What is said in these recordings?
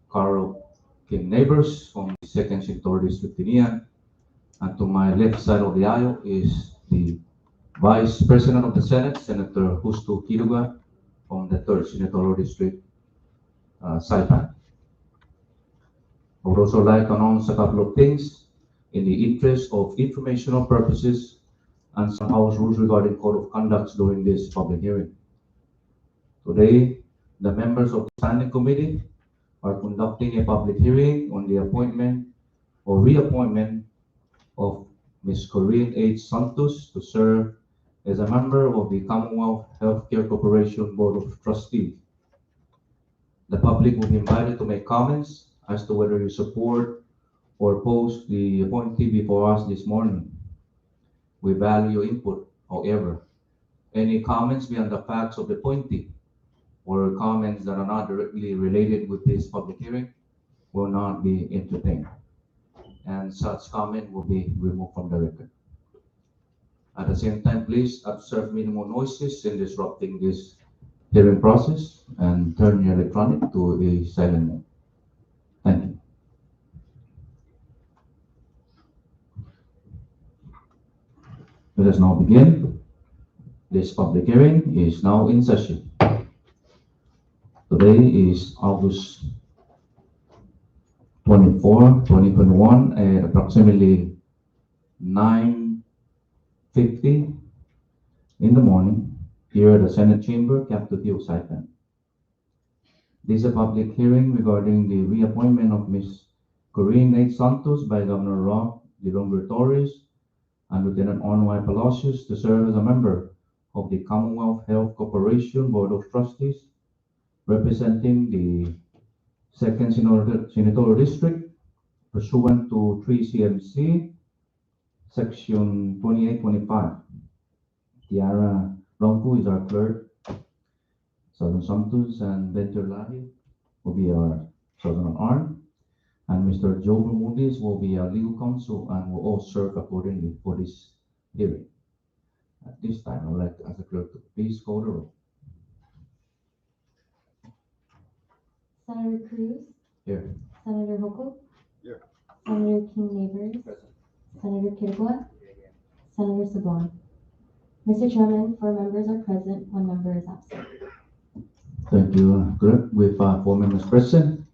Carl King Neighbors from the second Senatorial District Tinian. And to my left side of the aisle is the Vice President of the Senate, Senator Justo Kiruga from the third Senatorial District, Saipan. I would also like to announce a couple of things in the interest of informational purposes and some house rules regarding code of conduct during this public hearing. Today, the members of the Standing Committee are conducting a public hearing on the appointment or reappointment of Ms. Corinne H. Santos to serve as a member of the Commonwealth Healthcare Corporation Board of Trustees. The public will be invited to make comments as to whether you support or oppose the appointee before us this morning. We value your input. However, any comments beyond the facts of the appointee or comments that are not directly related with this public hearing will not be entertained, and such comment will be removed from the record. At the same time, please observe minimal noises in disrupting this hearing process and turn your electronic to a silent mode. Thank you. Let us now begin. This public hearing is now in session. Today is August 24, 2021 at approximately 9:50 in the morning here at the Senate Chamber, Capitol Hill, Saipan. This is a public hearing regarding the reappointment of Ms. Corinne H. Santos by Governor Rock Dilongwe Torres and Lieutenant Onwai Palacios to serve as a member of the Commonwealth Health Corporation Board of Trustees, representing the second Senatorial District pursuant to 3 CMC Section 2825. Tiara Longku is our clerk. Southern Santos and Venture Lahi will be our Southern Arm. And Mr. Joe Bermudez will be our legal counsel and will all serve accordingly for this hearing. At this time, I would like to ask the clerk to please call the roll. Senator Cruz, Here. Senator Hochul, Here. Senator King Neighbors, Senator Kirkwa, Senator Sablon. Mr. Chairman, 4 members are present, 1 member is absent. Thank you, clerk. With 4 members present,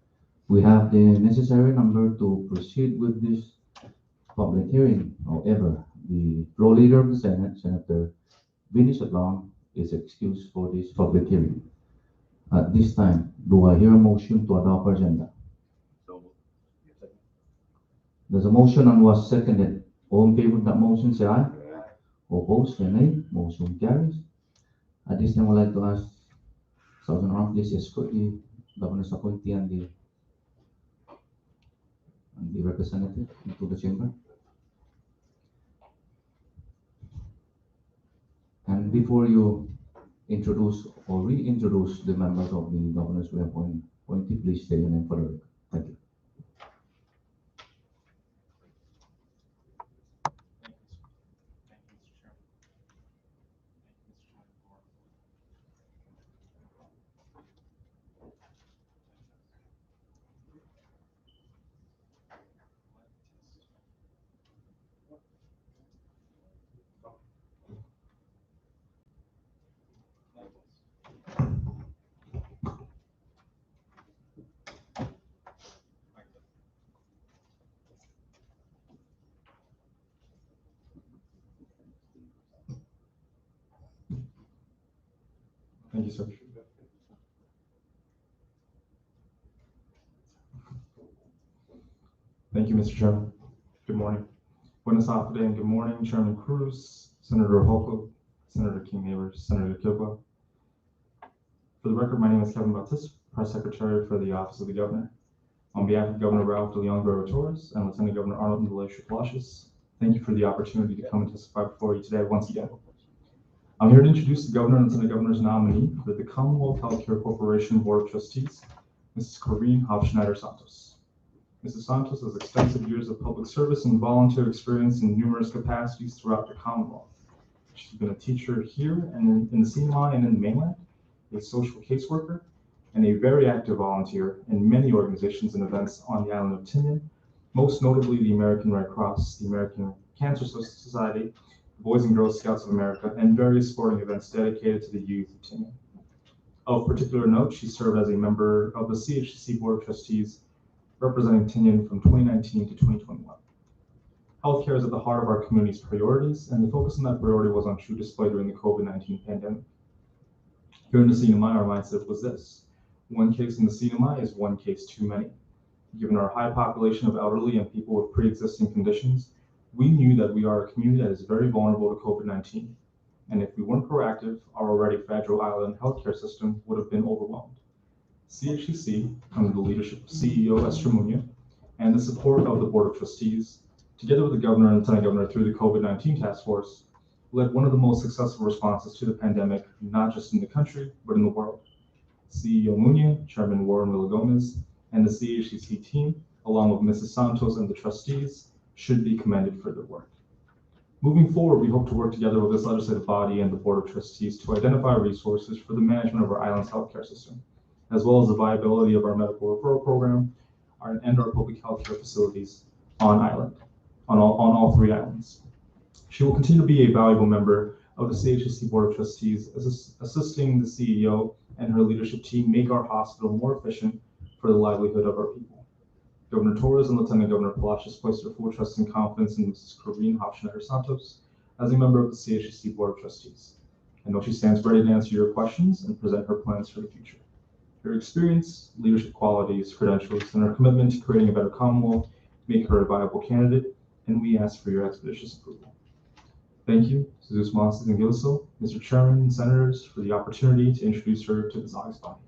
we have the necessary number to proceed with this public hearing. However, the floor leader of the Senate, Senator Vinny Sablon, is excused for this public hearing. At this time, do I hear a motion to adopt our agenda? There's a motion and was seconded. All in favor of that motion, say aye. Opposed, say nay. Motion carries. At this time, I'd like to ask Sergeant Arm, please escort the governor's appointee and the representative into the chamber. And before you introduce or reintroduce the members of the governor's appointee, please state your name for the record. Thank you. Thank you, sir. Thank you, Mr. Chairman. Good morning. Buenos tardes and good morning, Chairman Cruz, Senator Hochul, Senator King Neighbors, Senator Kilpa. For the record, my name is Kevin Bautista, Press Secretary for the Office of the Governor. On behalf of Governor Ralph de Leon Guerrero Torres and Lieutenant Governor Arnold Palacios Palacios, thank you for the opportunity to come and testify before you today once again. I'm here to introduce the Governor and Lieutenant Governor's nominee for the Commonwealth Healthcare Corporation Board of Trustees, Mrs. Corinne Hofschneider Santos. Mrs. Santos has extensive years of public service and volunteer experience in numerous capacities throughout the Commonwealth. She's been a teacher here and in the CMI and in the mainland, a social caseworker, and a very active volunteer in many organizations and events on the island of Tinian, most notably the American Red Cross, the American Cancer Society, the Boys and Girls Scouts of America, and various sporting events dedicated to the youth of Tinian. Of particular note, she served as a member of the CHCC Board of Trustees, representing Tinian from 2019 to 2021. Healthcare is at the heart of our community's priorities, and the focus on that priority was on true display during the COVID-19 pandemic. Here in the CNMI, our mindset was this: one case in the CNMI is one case too many. Given our high population of elderly and people with pre-existing conditions, we knew that we are a community that is very vulnerable to COVID-19. And if we weren't proactive, our already fragile island healthcare system would have been overwhelmed. CHCC, under the leadership of CEO Esther Munoz, and the support of the Board of Trustees, together with the Governor and Lieutenant Governor through the COVID-19 Task Force, led one of the most successful responses to the pandemic, not just in the country, but in the world. CEO Munoz, Chairman Warren Villagomez, and the CHCC team, along with Mrs. Santos and the trustees, should be commended for their work. Moving forward, we hope to work together with this legislative body and the Board of Trustees to identify resources for the management of our island's healthcare system, as well as the viability of our medical referral program and our public healthcare facilities on all three islands. She will continue to be a valuable member of the CHCC Board of Trustees, assisting the CEO and her leadership team make our hospital more efficient for the livelihood of our people. Governor Torres and Lieutenant Governor Palacios placed their full trust and confidence in Mrs. Corinne Hofschneider-Santos as a member of the CHCC Board of Trustees. I know she stands ready to answer your questions and present her plans for the future. Her experience, leadership qualities, credentials, and her commitment to creating a better Commonwealth make her a viable candidate, and we ask for your expeditious approval. Thank you, Jesus Monses and Gilso, Mr. Chairman and Senators, for the opportunity to introduce her to this August body.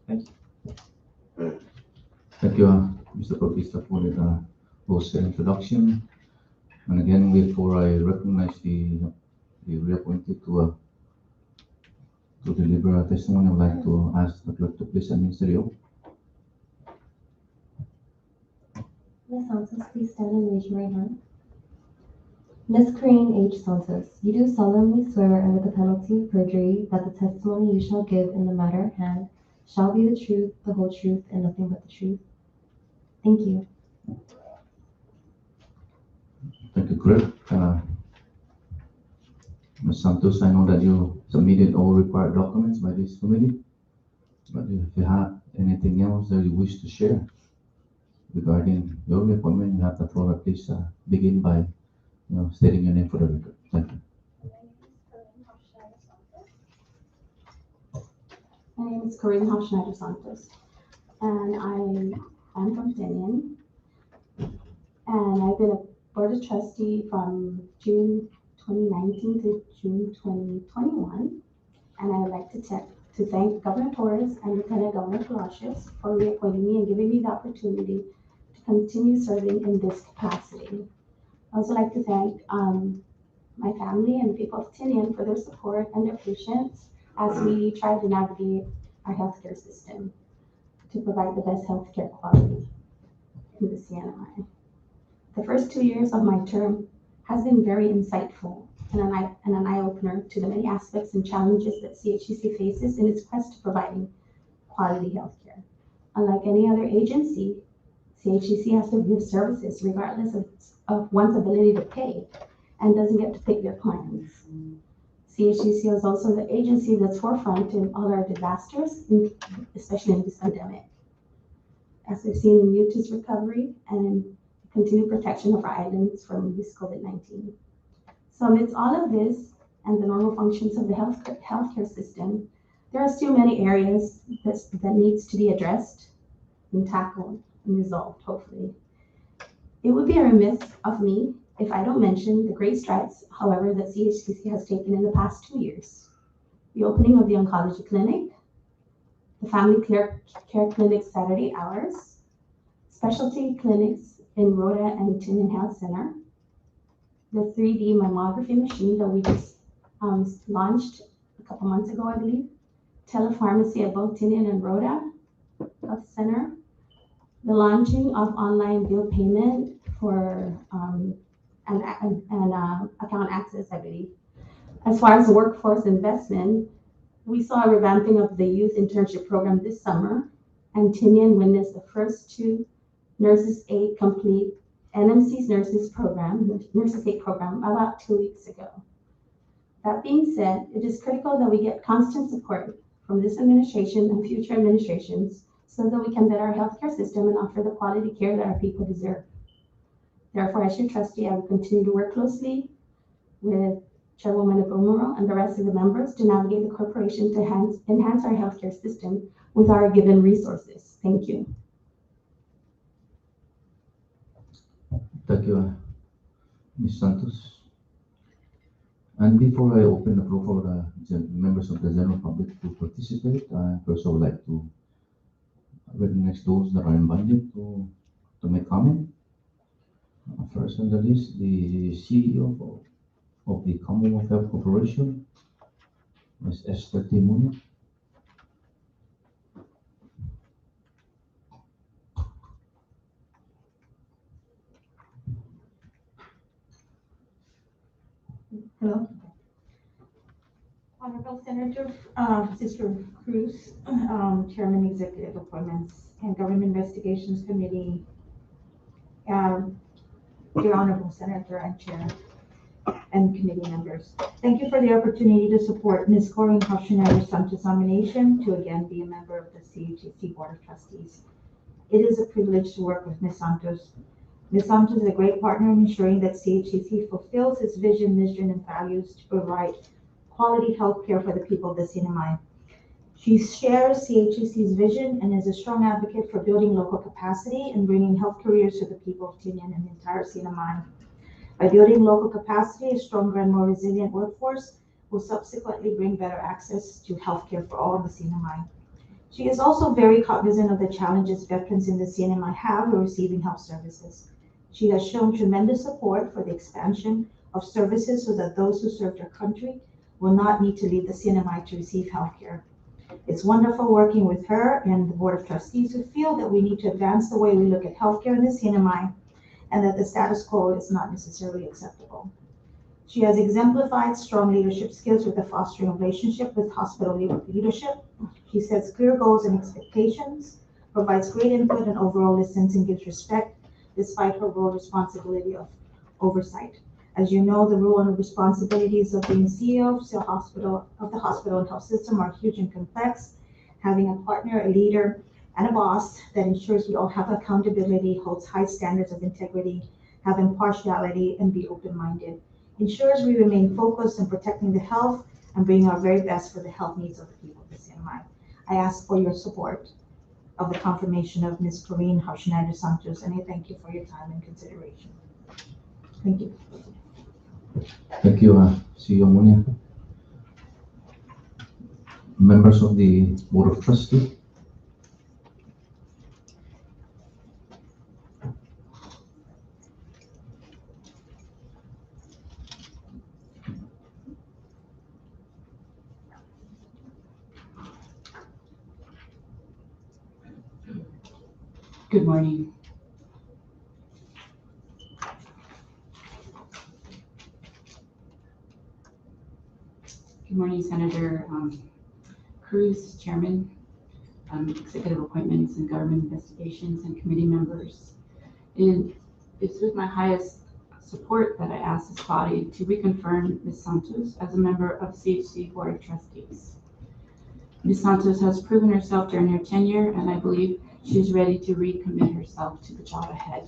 Thank you. Thank you, Mr. Bautista, for the introduction. And again, before I recognize the reappointed to deliver a testimony, I'd like to ask the clerk to please administer the oath. Ms. Santos, please stand and raise your right hand. Ms. Corinne H. Santos, you do solemnly swear under the penalty of perjury that the testimony you shall give in the matter at hand shall be the truth, the whole truth, and nothing but the truth. Thank you. Thank you, clerk. Ms. Santos, I know that you submitted all required documents by this committee, but if you have anything else that you wish to share regarding your reappointment, you have the floor. Please begin by stating your name for the record. Thank you. My name is Corinne Hofschneider-Santos, and I am from Tinian, and I've been a board of trustee from June 2019 to June 2021, and I would like to thank Governor Torres and Lieutenant Governor Palacios for reappointing me and giving me the opportunity to continue serving in this capacity. I also like to thank my family and the people of Tinian for their support and their patience as we try to navigate our healthcare system to provide the best healthcare quality in the CNMI. The first 2 years of my term has been very insightful and an eye-opener to the many aspects and challenges that CHCC faces in its quest to providing quality healthcare. Unlike any other agency, CHCC has to give services regardless of one's ability to pay and doesn't get to pick their plans. CHCC is also the agency that's forefront in all our disasters, especially in this pandemic. As we've seen in Utah's recovery and continued protection of our islands from this COVID-19. So amidst all of this and the normal functions of the healthcare system, there are still many areas that needs to be addressed and tackled and resolved, hopefully. It would be a remiss of me if I don't mention the great strides, however, that CHCC has taken in the past 2 years. The opening of the oncology clinic, the family care clinic Saturday hours, specialty clinics in Rhoda and Tinian Health Center, the 3D mammography machine that we just launched a couple months ago, I believe, telepharmacy at both Tinian and Rhoda Health Center, the launching of online bill payment for and account access, I believe. As far as the workforce investment, We saw a revamping of the youth internship program this summer, and Tinian witnessed the first 2 Nurses 8 complete NMC's Nurses 8 program about 2 weeks ago. That being said, it is critical that we get constant support from this administration and future administrations so that we can better our healthcare system and offer the quality care that our people deserve. Therefore, as your trustee, I will continue to work closely with Chairwoman Abumuro and the rest of the members to navigate the corporation to enhance our healthcare system with our given resources. Thank you. Thank you, Ms. Santos. And before I open the floor for the members of the general public to participate, I first would like to recognize those that are invited to make comment. First on the list, the CEO of the Commonwealth Health Corporation, Ms. Esther Timunia. Hello. Honorable Senator, Sister Cruz, Chairman Executive Appointments and Government Investigations Committee, Dear Honorable Senator and Chair and committee members. Thank you for the opportunity to support Ms. Corinne Hoffschneider-Santos' nomination to again be a member of the CHCC Board of Trustees. It is a privilege to work with Ms. Santos. Ms. Santos is a great partner in ensuring that CHCC fulfills its vision, mission, and values to provide quality health care for the people of the CNMI. She shares CHCC's vision and is a strong advocate for building local capacity and bringing health careers to the people of Tinian and the entire CNMI. By building local capacity, a stronger and more resilient workforce will subsequently bring better access to healthcare for all of the CNMI. She is also very cognizant of the challenges veterans in the CNMI have in receiving health services. She has shown tremendous support for the expansion of services so that those who served our country will not need to leave the CNMI to receive healthcare. It's wonderful working with her and the Board of Trustees who feel that we need to advance the way we look at healthcare in the CNMI and that the status quo is not necessarily acceptable. She has exemplified strong leadership skills with the fostering relationship with hospital leadership. She sets clear goals and expectations, provides great input and overall listens and gives respect despite her role responsibility of oversight. As you know, the role and responsibilities of being CEO of the hospital and health system are huge and complex. Having a partner, a leader, and a boss that ensures we all have accountability, holds high standards of integrity, have impartiality, and be open-minded ensures we remain focused on protecting the health and bringing our very best for the health needs of the people of the CNMI. I ask for your support of the confirmation of Ms. Corinne Hoffschneider-Santos, and I thank you for your time and consideration. Thank you. Thank you, CEO Munia. Members of the Board of Trustees. Good morning. Good morning, Senator Cruz, Chairman, Executive Appointments and Government Investigations and committee members. It's with my highest support that I ask this body to reconfirm Ms. Santos as a member of CHC Board of Trustees. Ms. Santos has proven herself during her tenure, and I believe she is ready to recommit herself to the job ahead.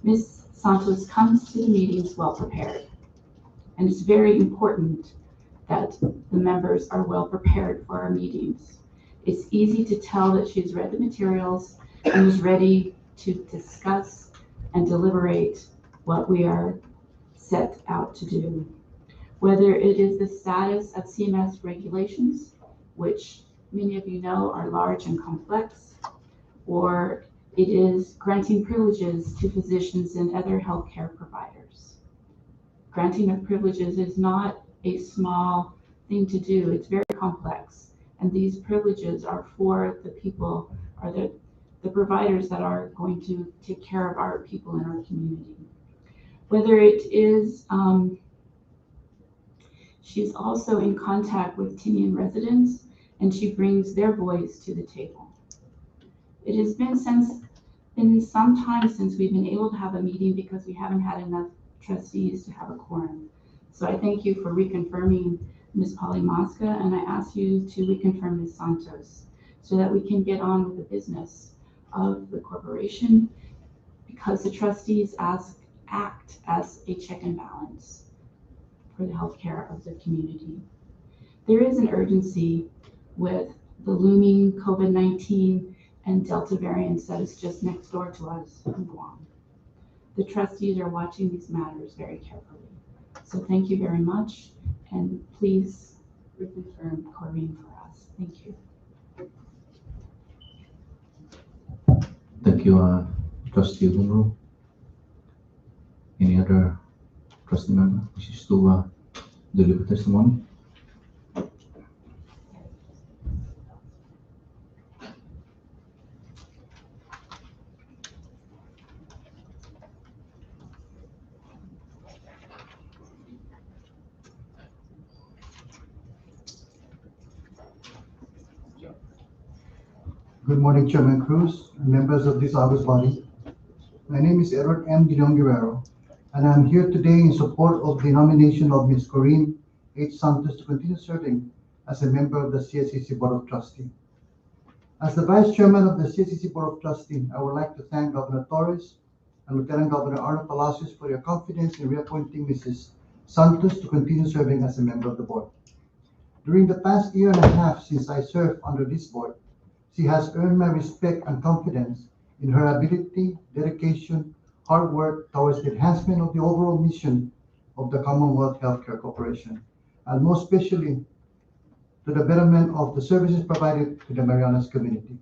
Ms. Santos comes to the meetings well prepared, and it's very important that the members are well prepared for our meetings. It's easy to tell that she's read the materials and is ready to discuss and deliberate what we are set out to do. Whether it is the status of CMS regulations, which many of you know are large and complex, or it is granting privileges to physicians and other healthcare providers. Granting of privileges is not a small thing to do. It's very complex. And these privileges are for the people, or the providers that are going to take care of our people in our community. Whether it is, She's also in contact with Tinian residents, and she brings their voice to the table. It has been some time since we've been able to have a meeting because we haven't had enough trustees to have a quorum. So I thank you for reconfirming Ms. Polly Mosca, and I ask you to reconfirm Ms. Santos so that we can get on with the business of the corporation, because the trustees act as a check and balance for the healthcare of the community. There is an urgency with the looming COVID-19 and Delta variants that is just next door to us in Guam. The trustees are watching these matters very carefully. So thank you very much, and please reconfirm Corrine for us. Thank you. Thank you, Trustee Humro. Any other trustee member wishes to deliver testimony? Good morning, Chairman Cruz and members of this August body. My name is Edward M. Guillaume Guerrero, and I'm here today in support of the nomination of Ms. Corrine H. Santos to continue serving as a member of the CSCC Board of Trustees. As the Vice Chairman of the CSCC Board of Trustees, I would like to thank Governor Torres and Lieutenant Governor Arnold Palacios for your confidence in reappointing Mrs. Santos to continue serving as a member of the board. During the past year and a half since I served under this board, she has earned my respect and confidence in her ability, dedication, hard work towards the enhancement of the overall mission of the Commonwealth Healthcare Corporation, and most especially to the betterment of the services provided to the Marianas community.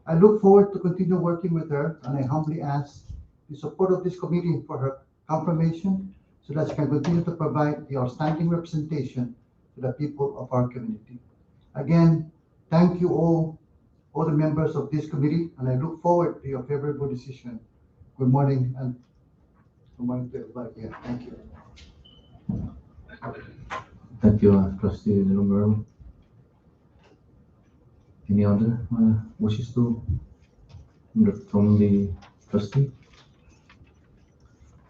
I look forward to continue working with her, and I humbly ask the support of this committee for her confirmation so that she can continue to provide the outstanding representation to the people of our community. Again, thank you all the members of this committee, and I look forward to your favorable decision. Good morning, and good morning to everybody. Yeah, thank you. Thank you, Trustee Lumber. Any other wishes to from the trustee?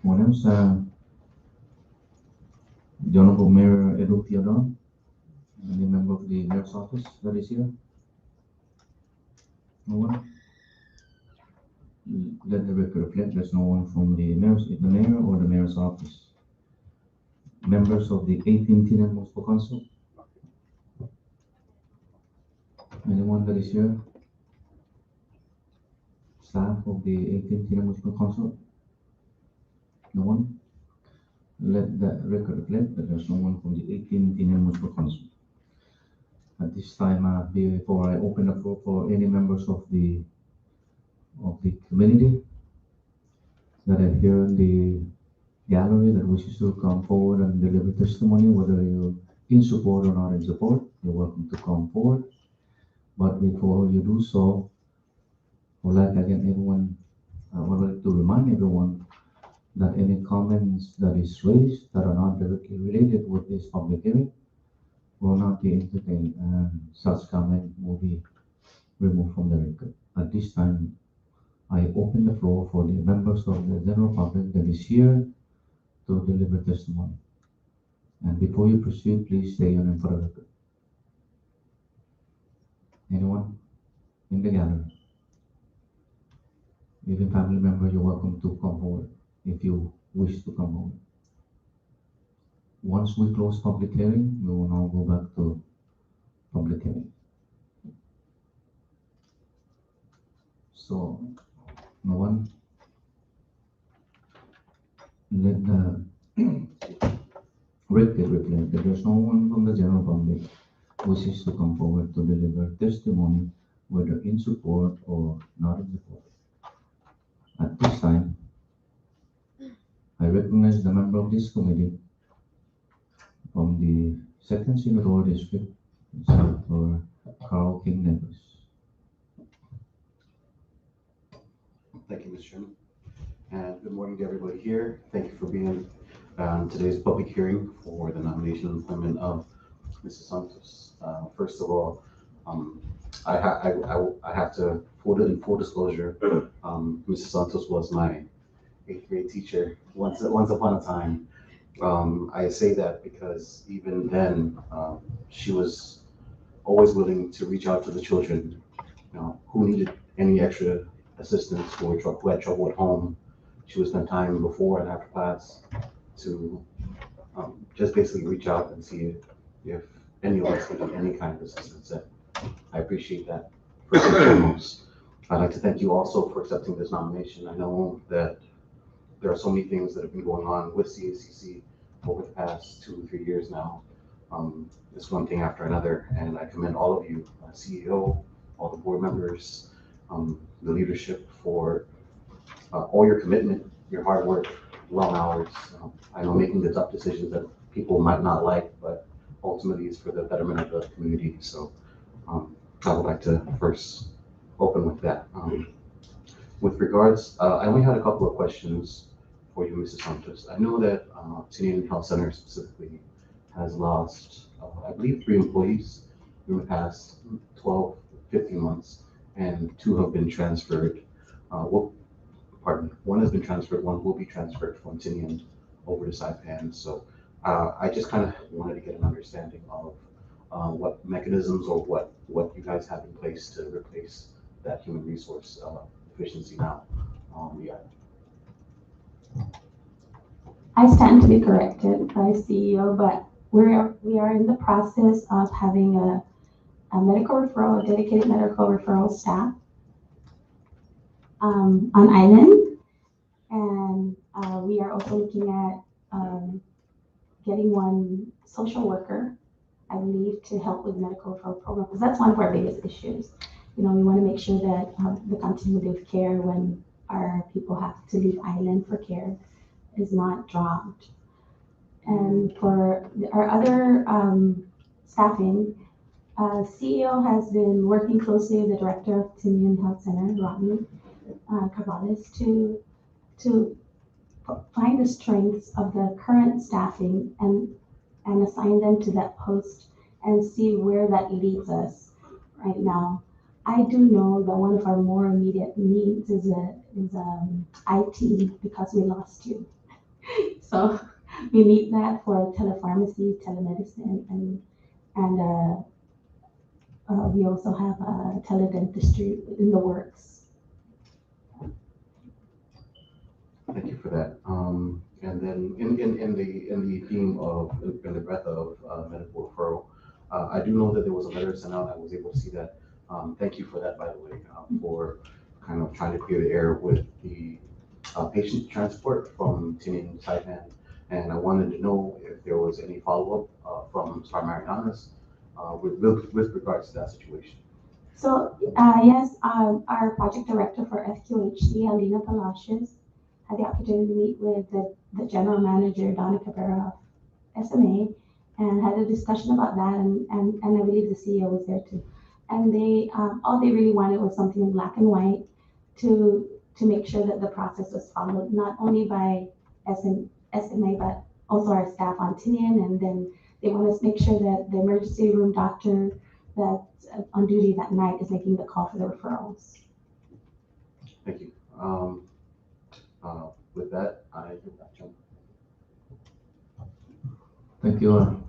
What else? The Honorable Mayor Edu Theodore, any member of the Mayor's office that is here? No one? Let the record reflect there's no one from the mayor or the Mayor's office. Members of the 18th Tinian Municipal Council? Anyone that is here? Staff of the 18th Tinian Municipal Council? No one? Let the record reflect that there's no one from the 18th Tinian Municipal Council. At this time, before I open the floor for any members of the community that are here in the gallery that wishes to come forward and deliver testimony, whether you're in support or not in support, you're welcome to come forward. But before you do so, I would like to remind everyone that any comments that is raised that are not directly related with this public hearing will not be entertained, and such comment will be removed from the record. At this time, I open the floor for the members of the general public that is here to deliver testimony. And before you proceed, please state your name for the record. Anyone in the gallery? Even family member, you're welcome to come forward if you wish to come forward. Once we close public hearing, we will now go back to public hearing. So, no one? Let the record reflect that there's no one from the general public who wishes to come forward to deliver testimony, whether in support or not in support. At this time, I recognize the member of this committee from the Second Senatorial District, Senator Carl King Neves. Thank you, Mr. Chairman. And good morning to everybody here. Thank you for being Today's public hearing for the nomination and appointment of Mrs. Santos. First of all, I have to, in full disclosure, Mrs. Santos was my eighth grade teacher once upon a time. I say that because even then, she was always willing to reach out to the children, who needed any extra assistance, who had trouble at home. She would spend time before and after class to just basically reach out and see if any of us could need any kind of assistance. And I appreciate that first and foremost. I'd like to thank you also for accepting this nomination. I know that there are so many things that have been going on with CACC over the past 2 or 3 years now. It's one thing after another, and I commend all of you, CEO, all the board members, the leadership for all your commitment, your hard work, long hours. I know making the tough decisions that people might not like, but ultimately it's for the betterment of the community. So I would like to first open with that. With regards, I only had a couple of questions for you, Mrs. Santos. I know that Tinian Health Center specifically has lost, I believe, 3 employees in the past 12, 15 months, and 2 have been transferred. One has been transferred, 1 will be transferred from Tinian over to Saipan. So I just kind of wanted to get an understanding of what mechanisms or what you guys have in place to replace that human resource efficiency now. Yeah. I stand to be corrected by CEO, but we are in the process of having a medical referral, a dedicated medical referral staff on island, and we are also looking at getting 1 social worker, I believe, to help with the medical referral program, because that's one of our biggest issues. We want to make sure that the continuity of care when our people have to leave island for care is not dropped. And for our other staffing, CEO has been working closely with the director of Tinian Health Center, Rodney Carvalles, to find the strengths of the current staffing and assign them to that post and see where that leads us right now. I do know that one of our more immediate needs is IT, because we lost you. So we need that for telepharmacy, telemedicine, and we also have teledentistry in the works. Thank you for that. And then in the theme of, in the breadth of medical referral, I do know that there was a letter sent out. I was able to see that. Thank you for that, by the way, for kind of trying to clear the air with the patient transport from Tinian to Saipan. And I wanted to know if there was any follow-up from Star Marianas with regards to that situation. So yes, our project director for FQHC, Alina Palacios, had the opportunity to meet with the general manager, Donna Cabrera of SMA, and had a discussion about that, and I believe the CEO was there too. And they all they really wanted was something in black and white to make sure that the process was followed, not only by SMA, but also our staff on Tinian, and then they want to make sure that the emergency room doctor that's on duty that night is making the call for the referrals. Thank you. With that, I give that jump. Thank you,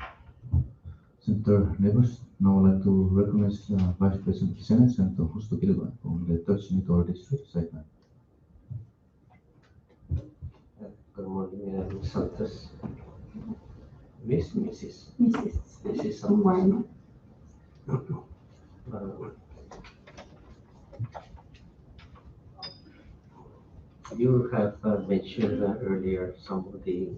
Senator Neighbors. Now I'd like to recognize Vice President of the Senate, Senator Justo Gilba from the 3rd Senatorial District, Saipan. Good morning, Ms. Santos. Mrs. Good Santos. morning. You have mentioned earlier some of the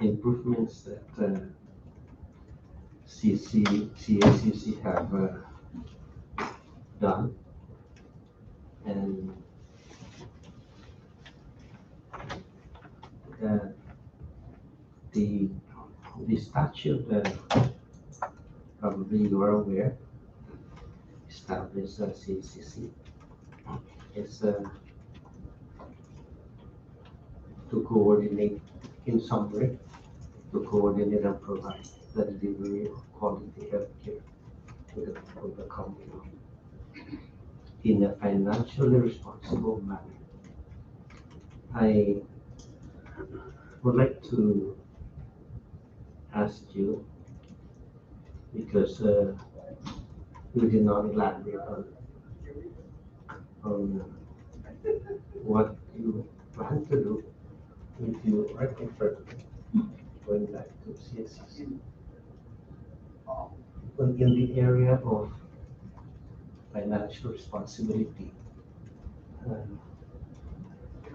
improvements that CACC have done, and the statute that probably you are aware established CACC is to coordinate in some way, to coordinate and provide the delivery of quality healthcare to the people of the county in a financially responsible manner. I would like to ask you, because you did not elaborate on what you plan to do if you are confirmed going back to CSCC. But in the area of financial responsibility,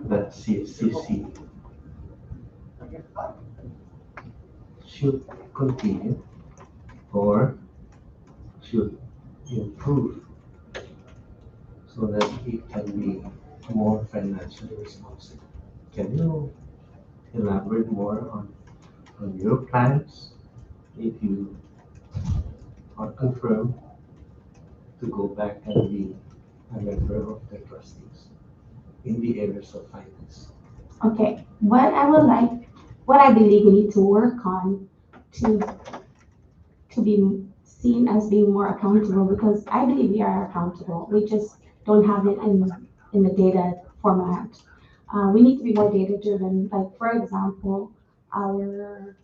that CSCC should continue or should improve so that it can be more financially responsible. Can you elaborate more on your plans if you are confirmed to go back and be a member of the trustees in the areas of finance? Okay, what I believe we need to work on to be seen as being more accountable, because I believe we are accountable. We just don't have it in the data format. We need to be more data driven. Like, for example, our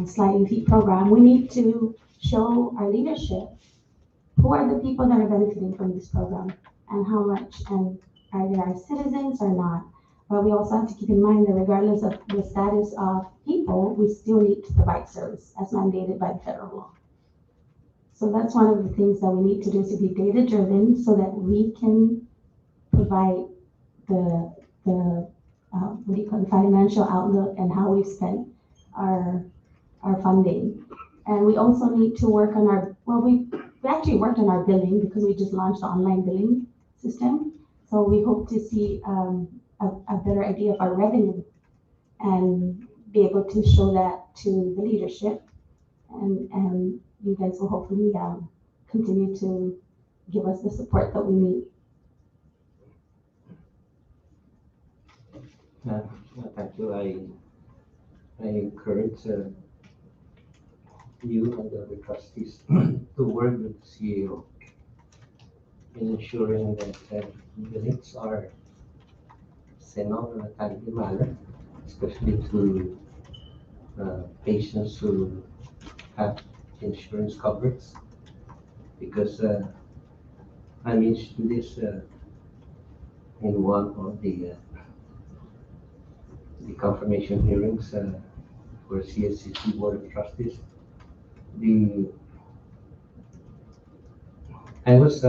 sliding fee program, we need to show our leadership who are the people that are benefiting from this program and how much, and are they our citizens or not. But we also have to keep in mind that regardless of the status of people, we still need to provide service as mandated by the federal law. So that's one of the things that we need to do, is to be data driven so that we can provide the what do you call it, financial outlook and how we've spent our funding. And we also need to work on we actually worked on our billing, because we just launched the online billing system. So we hope to see a better idea of our revenue and be able to show that to the leadership. And you guys will hopefully continue to give us the support that we need. Thank you. I encourage you and the other trustees to work with the CEO in ensuring that billings are sent out in a timely manner, especially to patients who have insurance coverage. Because I mentioned this in one of the confirmation hearings for CSCC Board of Trustees. I was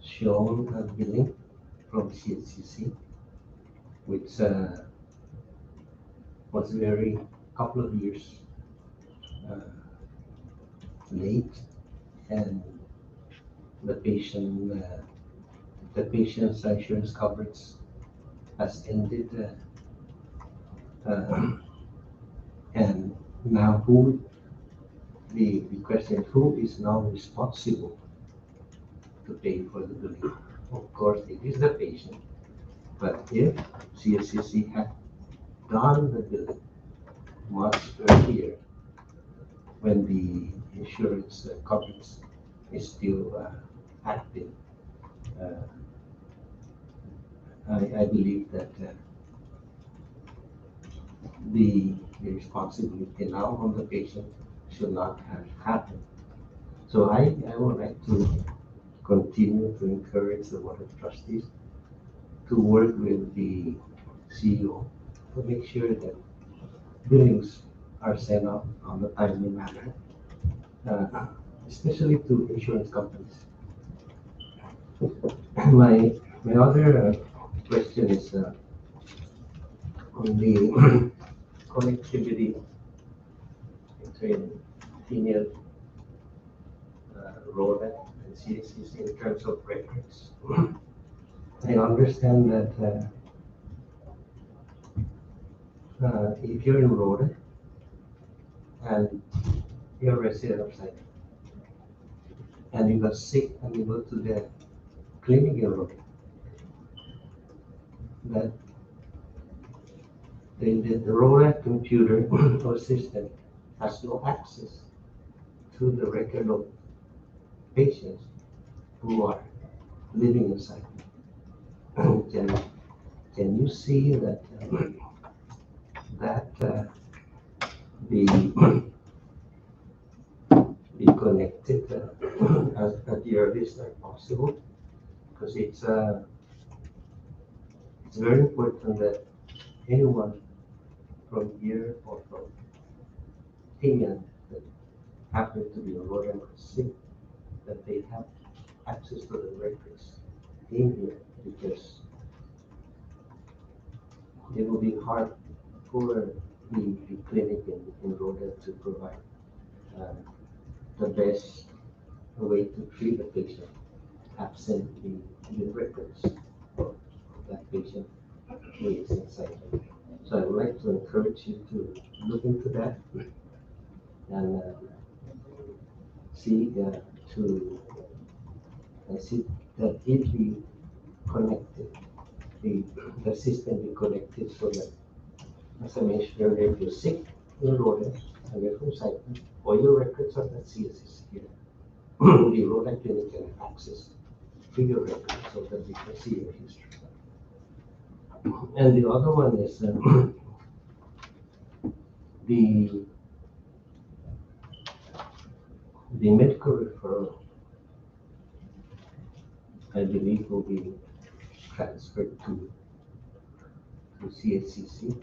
shown a billing from CSCC, which was very couple of years late, and the patient's insurance coverage has ended. And now the question, who is now responsible to pay for the billing? Of course, it is the patient, but if CSCC had done the billing much earlier, when the insurance coverage is still active, I believe that the responsibility now on the patient should not have happened. So I would like to continue to encourage the Board of Trustees to work with the CEO to make sure that billings are sent out on a timely manner, especially to insurance companies. My other question is on the connectivity between female rodent and CSCC in terms of records. I understand that if you're in rodent and you're a resident of site and you got sick and you go to the clinic in Roque, that the Rora computer or system has no access to the record of patients who are living inside. Can you see that be be connected at the earliest time possible? Because it's very important that anyone from here or from Kenyan that happen to be enrolled or sick, that they have access to the records in here, because it will be hard for the clinic in Rhoda to provide the best way to treat the patient absent the records of that patient who is inside. So I would like to encourage you to look into that and see that it be connected, the system be connected, so that, as I mentioned earlier, if you're sick, you're enrolled, and you're from Cyprus, all your records are at CSS here. The Rhode Clinic can have access to your records so that we can see your history. And the other one is the medical referral, I believe, will be transferred to CSCC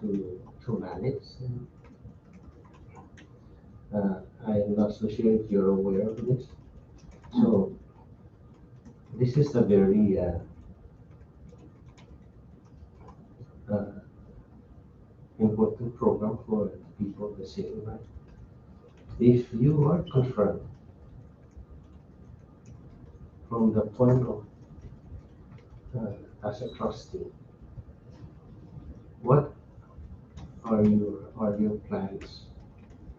to manage. I'm not so sure if you're aware of this. So this is a very important program for the people of the city, right? If you are confirmed from the point of as a trustee, what are your plans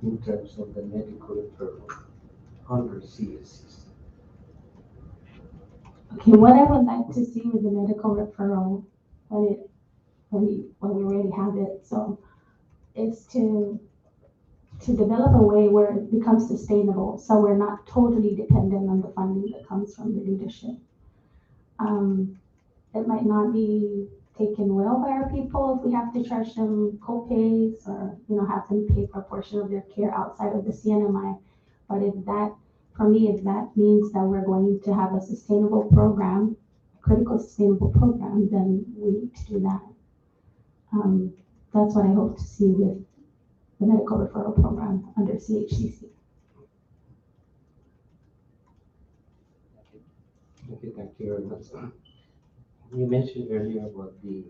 in terms of the medical referral under CSCC? Okay, what I would like to see with the medical referral, when we already have it, so is to develop a way where it becomes sustainable, so we're not totally dependent on the funding that comes from the leadership. It might not be taken well by our people if we have to charge them co-pays or, have them pay for a portion of their care outside of the CNMI. But if that means that we're going to have a sustainable program, critical sustainable program, then we need to do that. That's what I hope to see with the medical referral program under CHCC. Okay, thank you very much. You mentioned earlier about the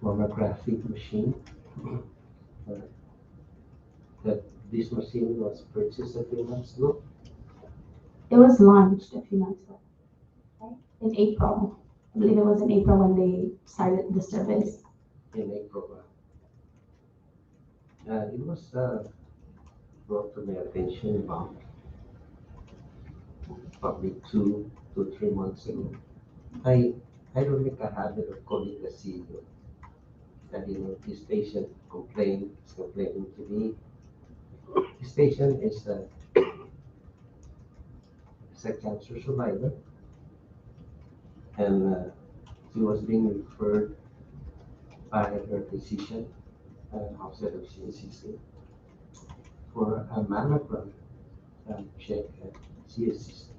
mammographic machine. That this machine was purchased a few months ago. It was launched a few months ago, right? In April. I believe it was in April when they started the service. In April. It was brought to my attention about probably 2 to 3 months ago. I don't make a habit of calling the CEO. That this patient is complaining to me. This patient is a cancer survivor, and she was being referred by her physician outside of CSCC for a mammogram check at CSCC.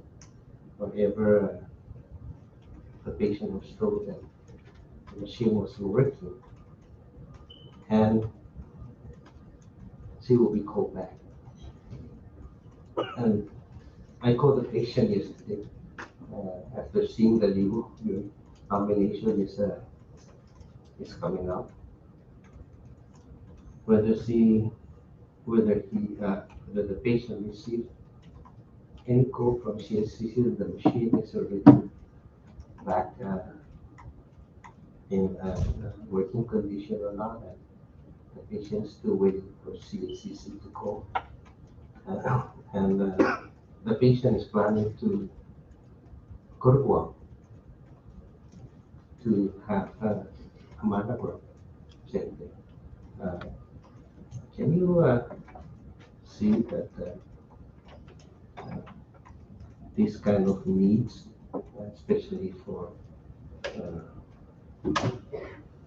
Whenever the patient was told that the machine wasn't working, and she will be called back. And I called the patient yesterday after seeing the label. Your nomination is coming up. Whether the patient received any call from CSCC that the machine is already back in working condition or not, and the patient is still waiting for CSCC to call. And the patient is planning to go to Guam to have a mammogram, same thing. Can you see that this kind of needs, especially for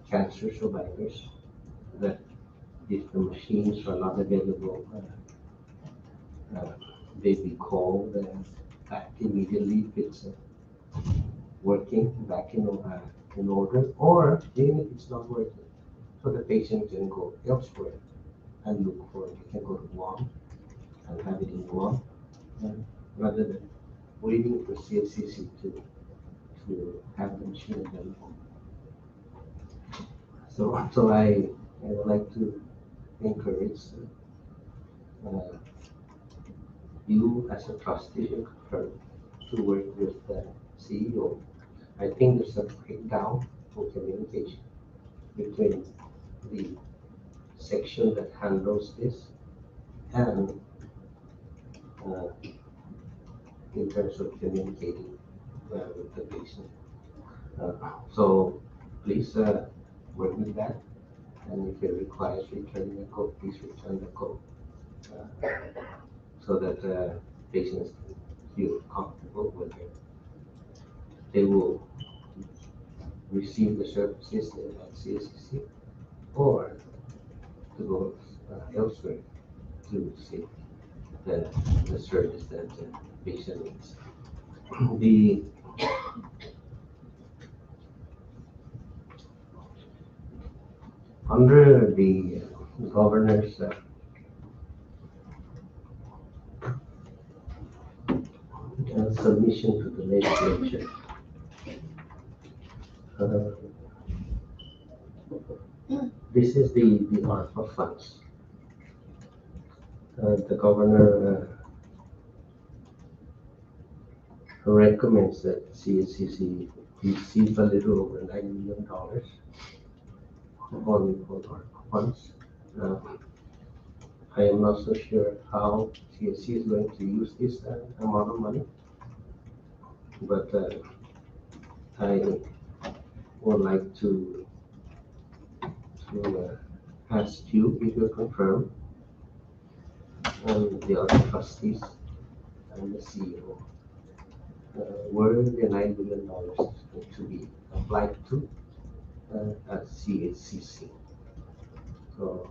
cancer survivors, that if the machines are not available, they be called back immediately if it's working back in order, or even if it's not working, so the patient can go elsewhere and look for it. They can go to Guam and have it in Guam, rather than waiting for CFCC to have the machine available. So I would like to encourage you as a trustee to work with the CEO. I think there's a breakdown of communication between the section that handles this and in terms of communicating with the patient. So please work with that, and if it requires returning a code, please return the code so that patients can feel comfortable with it. They will receive the services at CSCC or to go elsewhere to see the service that the patient needs. The under the governor's submission to the legislature, this is the ARPA funds. The governor recommends that CSCC receive a little over $9 million on ARPA funds. I am not so sure how CSC is going to use this amount of money, but I would like to ask you if you confirm, and the other trustees and the CEO, where the $9 million is going to be applied to at CSCC. So,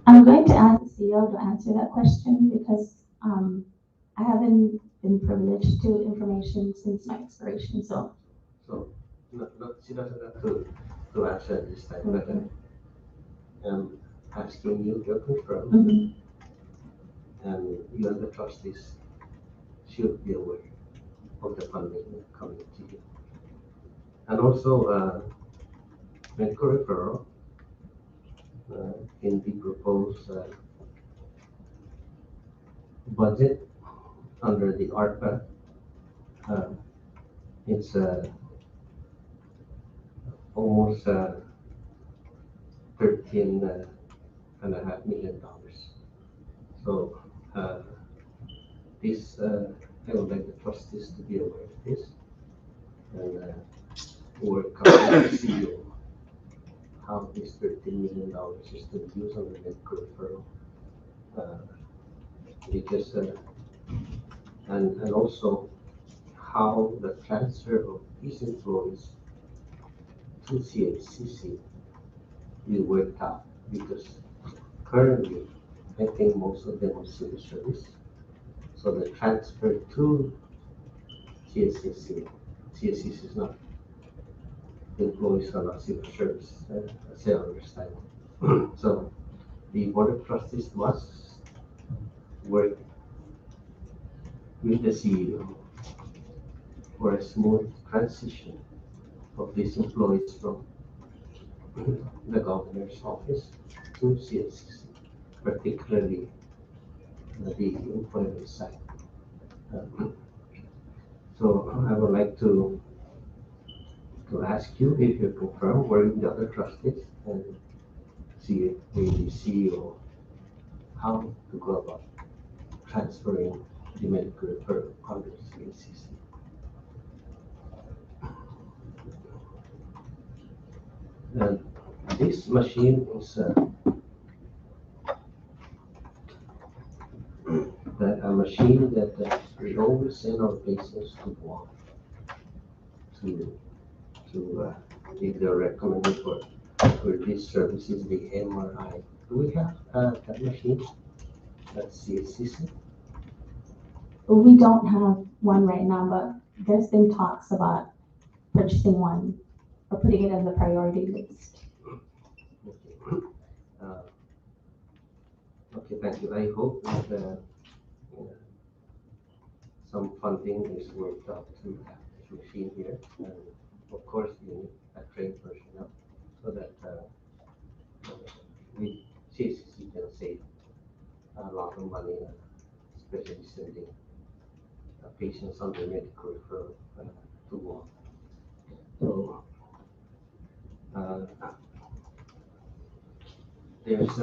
I'm going to ask the CEO to answer that question because I haven't been privileged to information since my expiration, so. She doesn't have to answer at this time, but I'm asking you to confirm, and you and the trustees should be aware of the funding coming to you. And also, medical referral in the proposed budget under the ARPA, it's almost $13.5 million. So this, I would like the trustees to be aware of this and work out with the CEO how this $13 million is to be used on the medical referral. Because and also how the transfer of these employees to CHCC will work out, because currently I think most of them are civil service. So the transfer to CHCC is not, the employees are not civil service, as I understand. So the board of trustees must work with the CEO for a smooth transition of these employees from the governor's office to CSCC, particularly the employment side. So I would like to ask you if you confirm working with the other trustees and see if the CEO how to go about transferring the medical referral under CACC. And this machine is a machine that we always send our patients to walk to if they're recommended for these services, the MRI. Do we have that machine at CACC? We don't have one right now, but there's been talks about purchasing one or putting it on the priority list. Okay. Okay, thank you. I hope that some funding is worked out to have this machine here. And of course, we need a trained personnel so that we CACC can save a lot of money, especially sending patients under medical referral to walk. So there's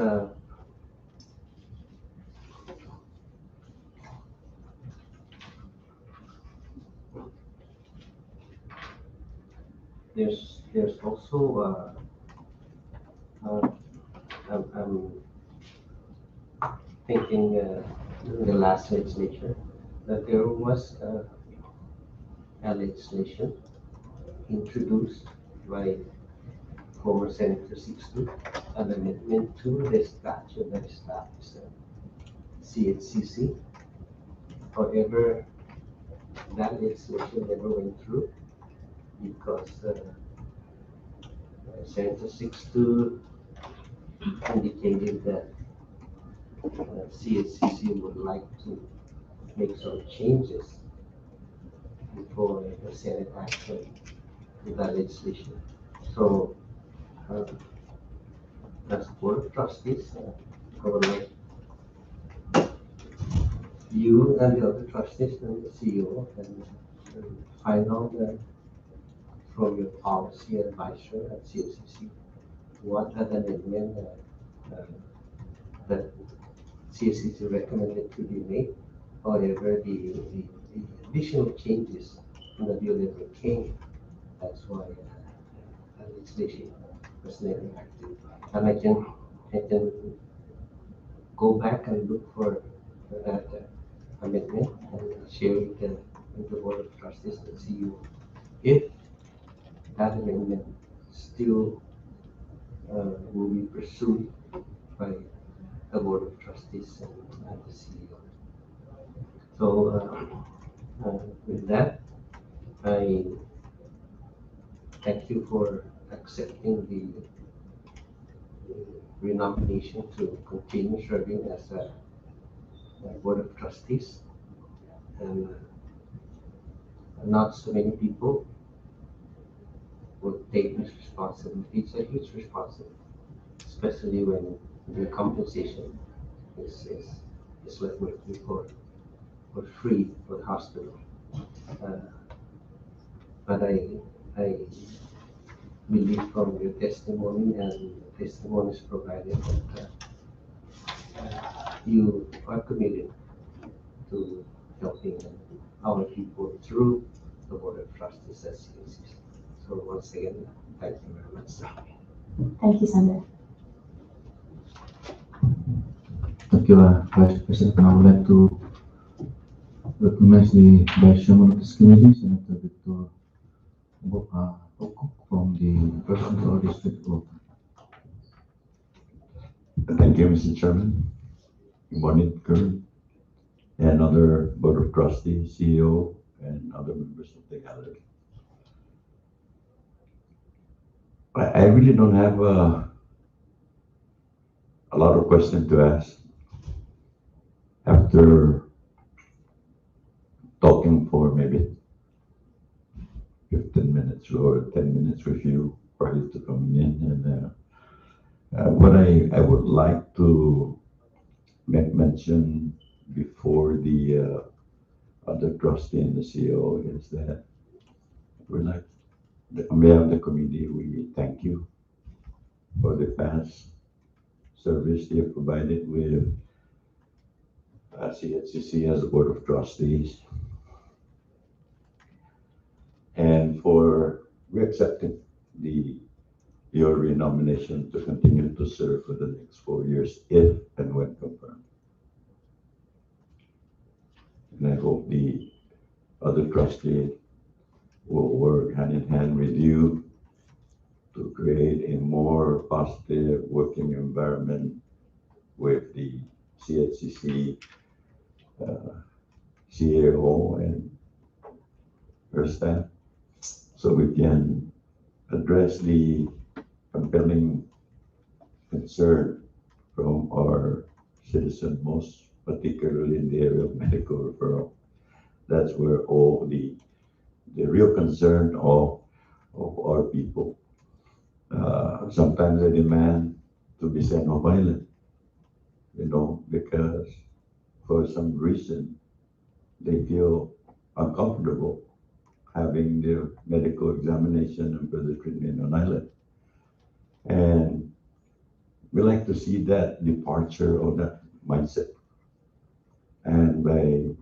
there's also I'm thinking in the last legislature that there was a legislation introduced by former Senator Sixto, an amendment to the statute that established CHCC. However, that legislation never went through because Senator Sixto indicated that CHCC would like to make some changes before the Senate action with that legislation. So, as Board of Trustees, I would like you and the other trustees and the CEO and find out from your policy advisor at CHCC what an amendment that CHCC recommended to be made. However, the additional changes in the bill never came. That's why legislation was never active. And I can go back and look for that amendment and share it with the Board of Trustees and see if that amendment still will be pursued by the Board of Trustees and the CEO. So with that, I thank you for accepting the renomination to continue serving as a Board of Trustees. And not so many people would take this responsibility. It's a huge responsibility, especially when the compensation is like working for free for the hospital. But I believe from your testimony and the testimonies provided that you are committed to helping our people through the Board of Trustees at CACC. So once again, thank you very much. Thank you, Senator. Thank you, Vice President. And I would like to recognize the Vice Chairman of this committee, Senator Victor Oko, from the Person for District Group. Thank you, Mr. Chairman. Good morning, Kurt, and other Board of Trustees, CEO, and other members of the gallery. I really don't have a lot of questions to ask. After talking for maybe 15 minutes or 10 minutes with you prior to coming in, and what I would like to mention before the other trustee and the CEO is that we're like, on behalf of the committee, we thank you for the past service you have provided with CHCC as a Board of Trustees. And we accepted your renomination to continue to serve for the next 4 years if and when confirmed. And I hope the other trustee will work hand in hand with you to create a more positive working environment with the CHCC CAO and her staff, so we can address the compelling concern from our citizens, most particularly in the area of medical referral. That's where all the real concern of our people. Sometimes they demand to be sent off island, because for some reason they feel uncomfortable having their medical examination and further treatment on island. And we like to see that departure of that mindset. And by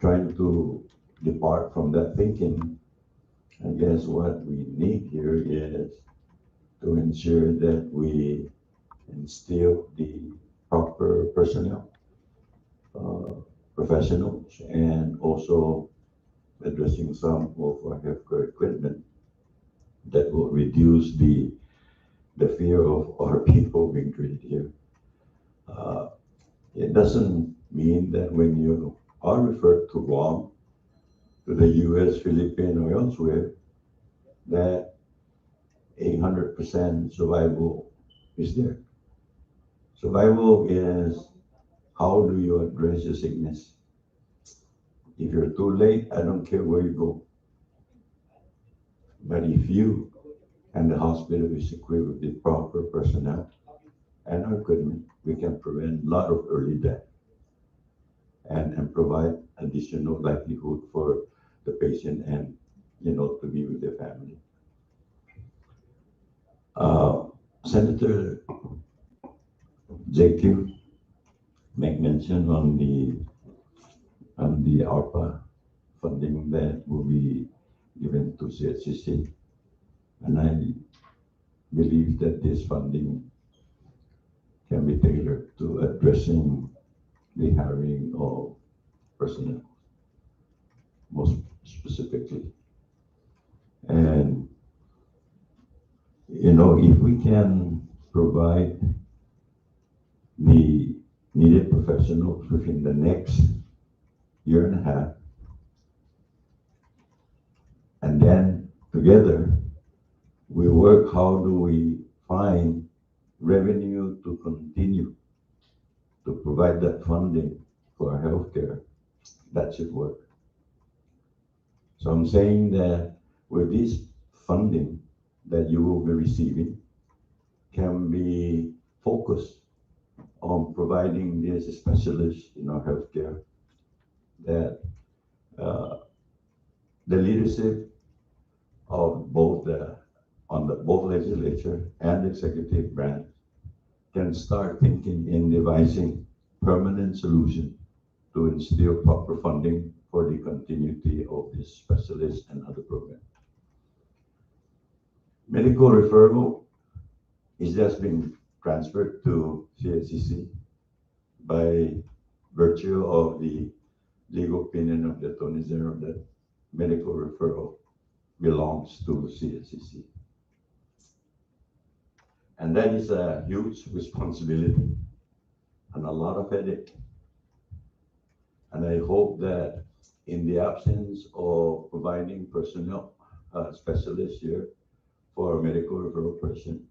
trying to depart from that thinking, I guess what we need here is to ensure that we instill the proper personnel, professionals, and also addressing some of our healthcare equipment that will reduce the fear of our people being treated here. It doesn't mean that when you are referred to Guam, to the US, Philippines, or elsewhere, that 100% survival is there. Survival is how do you address your sickness. If you're too late, I don't care where you go. But if you and the hospital is equipped with the proper personnel and our equipment, we can prevent a lot of early death and provide additional livelihood for the patient and, to be with their family. Senator JQ make mention on the ARPA funding that will be given to CHCC. And I believe that this funding can be tailored to addressing the hiring of personnel, most specifically. And, if we can provide the needed professionals within the next year and a half, and then together we work, how do we find revenue to continue to provide that funding for our healthcare, that should work. So I'm saying that with this funding that you will be receiving can be focused on providing these specialists in our healthcare, that the leadership of both both legislature and executive branch can start thinking in devising permanent solution to instill proper funding for the continuity of this specialist and other programs. Medical referral is just being transferred to CHCC by virtue of the legal opinion of the Attorney General that medical referral belongs to CHCC. And that is a huge responsibility and a lot of headache. And I hope that in the absence of providing personnel, specialists here for medical referral person,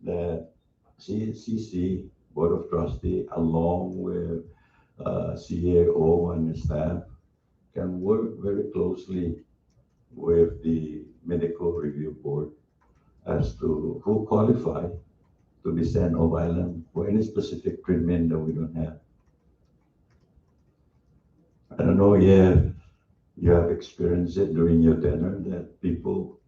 that CHCC Board of Trustees, along with CAO and the staff, can work very closely with the medical review board as to who qualify to be sent off island for any specific treatment that we don't have. I don't know if you have experienced it during your tenure that people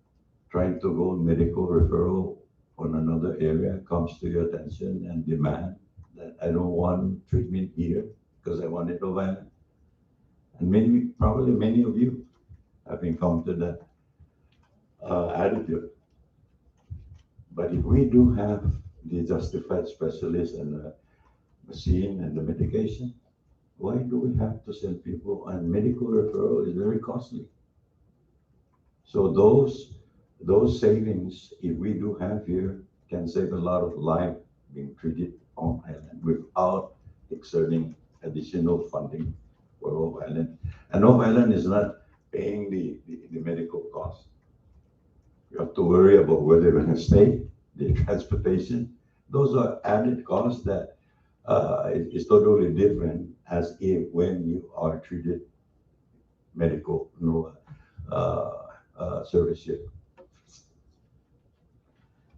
trying to go medical referral on another area comes to your attention and demand that I don't want treatment here because I want it no violent. And probably many of you have encountered that attitude. But if we do have the justified specialist and the machine and the medication, why do we have to send people? And medical referral is very costly. So those savings, if we do have here, can save a lot of life being treated on island without exerting additional funding for Off Island. And Off Island is not paying the medical costs. You have to worry about where they're going to stay, the transportation. Those are added costs that is totally different as if when you are treated medical service here.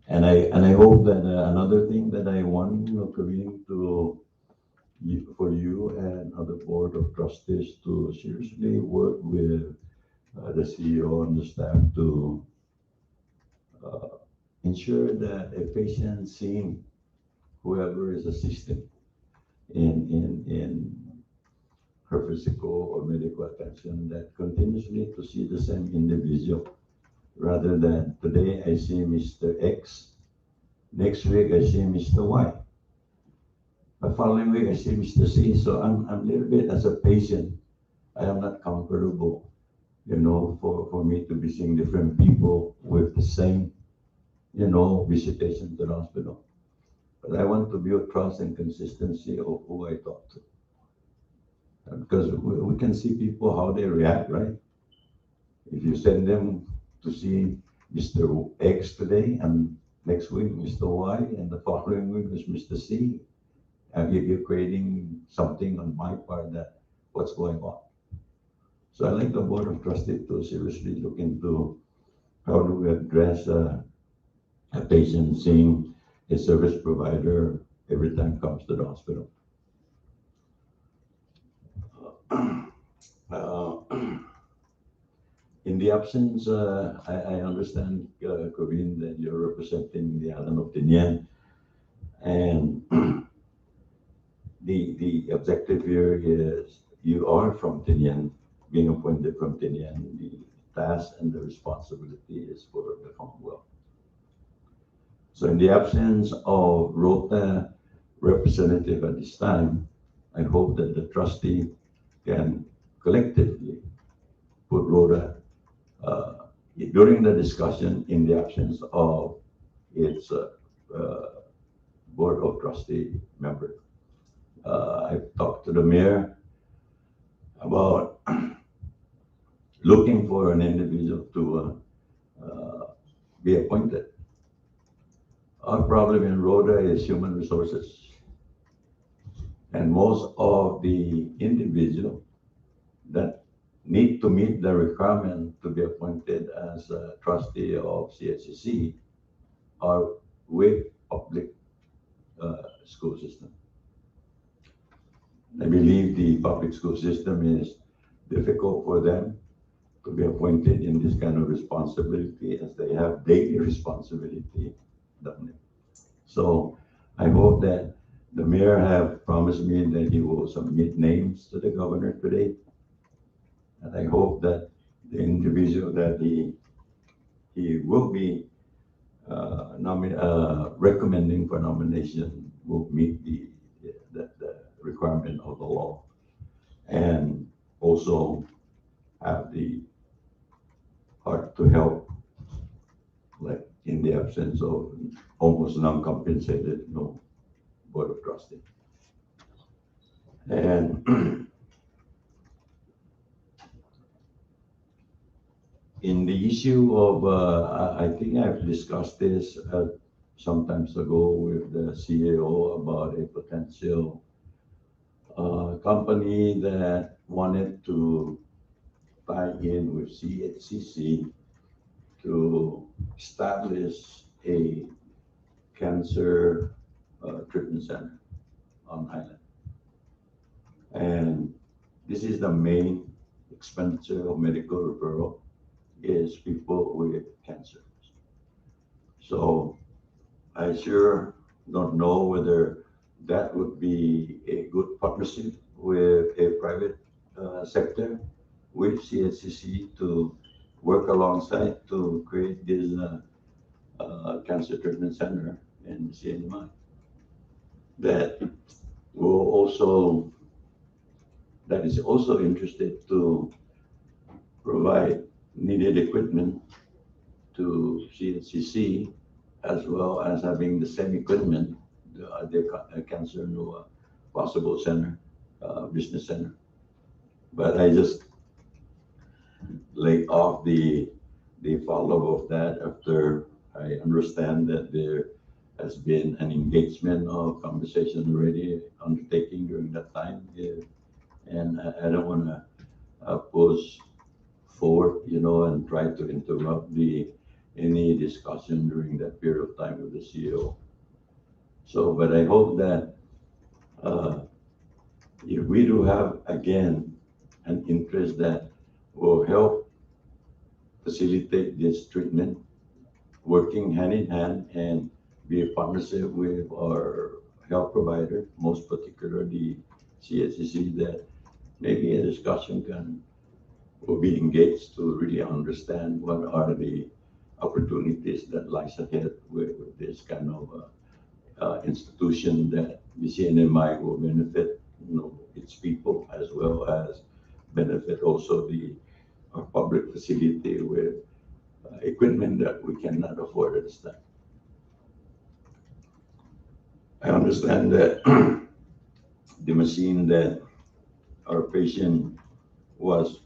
And I hope that another thing that I want Kareem for you and other board of trustees to seriously work with the CEO and the staff to ensure that a patient seeing whoever is assisting in her physical or medical attention, that continuously to see the same individual, rather than today I see Mr. X, next week I see Mr. Y, the following week I see Mr. C. So I'm a little bit, as a patient, I am not comfortable, for me to be seeing different people with the same, visitation to the hospital. But I want to build trust and consistency of who I talk to. Because we can see people, how they react, right? If you send them to see Mr. X today, and next week Mr. Y, and the following week is Mr. C, you're creating something on my part that what's going on. So I like the Board of Trustees to seriously look into how do we address a patient seeing a service provider every time comes to the hospital. In the absence, I understand, Corinne, that you're representing the island of Tinian, and the objective here is you are from Tinian, being appointed from Tinian. The task and the responsibility is for the Commonwealth. So in the absence of Rota representative at this time, I hope that the trustee can collectively put Rota during the discussion in the absence of its Board of Trustee member. I've talked to the mayor about looking for an individual to be appointed. Our problem in Rhoda is human resources. And most of the individuals that need to meet the requirement to be appointed as a trustee of CSCC are with public school system. I believe the public school system is difficult for them to be appointed in this kind of responsibility, as they have daily responsibility. So I hope that the mayor have promised me that he will submit names to the governor today. And I hope that the individual that he will be recommending for nomination will meet the requirement of the law, and also have the heart to help, like in the absence of almost non-compensated Board of Trustees. And in the issue of, I think I've discussed this some times ago with the CEO about a potential company that wanted to tie in with CHCC to establish a cancer treatment center on island. And this is the main expenditure of medical referral, is people with cancer. So I sure don't know whether that would be a good partnership with a private sector with CSCC to work alongside to create this cancer treatment center in CNMI that will also that is also interested to provide needed equipment to CNCC, as well as having the same equipment, the cancer no possible center, business center. But I just laid off the follow of that after I understand that there has been an engagement of conversation already undertaking during that time. And I don't want to push forward, and try to interrupt any discussion during that period of time with the CEO. So, but I hope that if we do have again an interest that will help facilitate this treatment, working hand in hand and be a partnership with our health provider, most particularly CSCC, that maybe a discussion will be engaged to really understand what are the opportunities that lies ahead with this kind of institution that the CNMI will benefit, its people, as well as benefit also the public facility with equipment that we cannot afford at this time. I understand that the machine that our patient was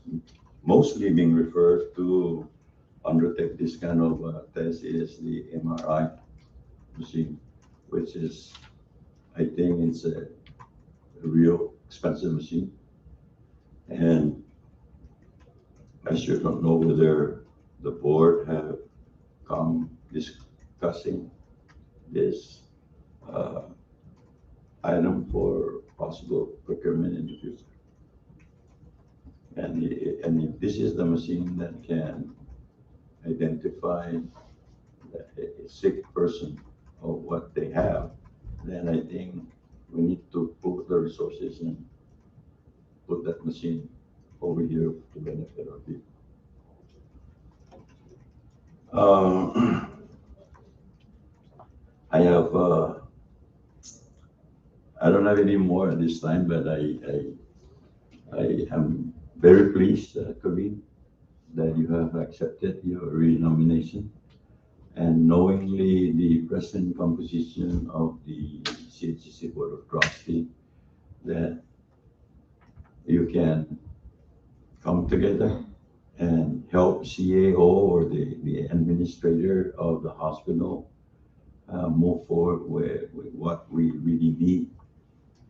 mostly being referred to undertake this kind of test is the MRI machine, which is, I think it's a real expensive machine. And I sure don't know whether the board have come discussing this item for possible procurement in the future. And if this is the machine that can identify a sick person or what they have, then I think we need to put the resources and put that machine over here to benefit our people. I don't have any more at this time, but I am very pleased, Corinne, that you have accepted your renomination, and knowingly the present composition of the CHCC Board of Trustees, that you can come together and help CAO or the administrator of the hospital move forward with what we really need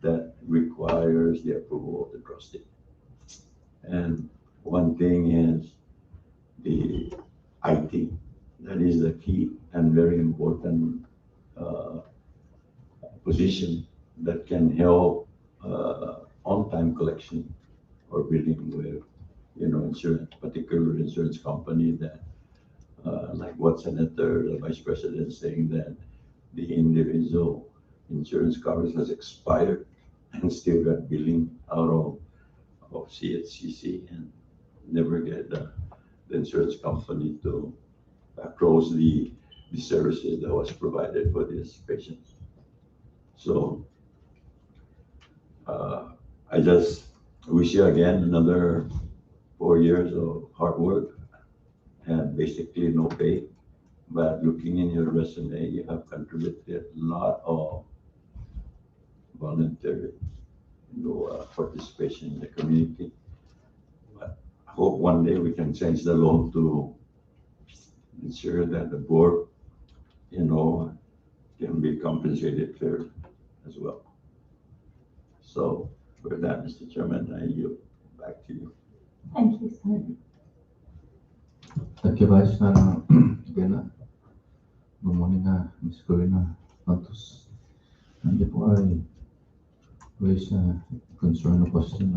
that requires the approval of the trustee. And one thing is the IT. That is the key and very important position that can help on-time collection or billing with, insurance, particular insurance company that, like what Senator, the Vice President is saying, that the individual insurance coverage has expired and still got billing out of CHCC and never get the insurance company to close the services that was provided for these patients. So I just wish you again another 4 years of hard work and basically no pay. But looking in your resume, you have contributed a lot of voluntary participation in the community. But I hope one day we can change the law to ensure that the board, can be compensated fairly as well. So with that, Mr. Chairman, I yield back to you. Thank you, sir. Thank you, Vice. Again, good morning, Ms. Corina Santos. And before I raise a concern or question,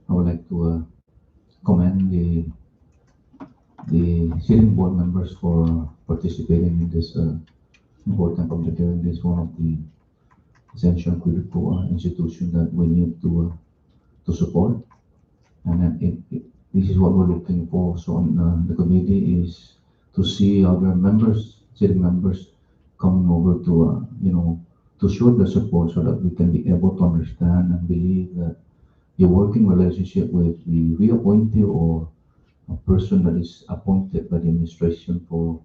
I would like to commend the sitting board members for participating in this important public hearing. This is one of the essential critical institutions that we need to to support. And then this is what we're looking for. So on the committee is to see other members, city members, coming over to, to show their support so that we can be able to understand and believe that your working relationship with the reappointee or a person that is appointed by the administration for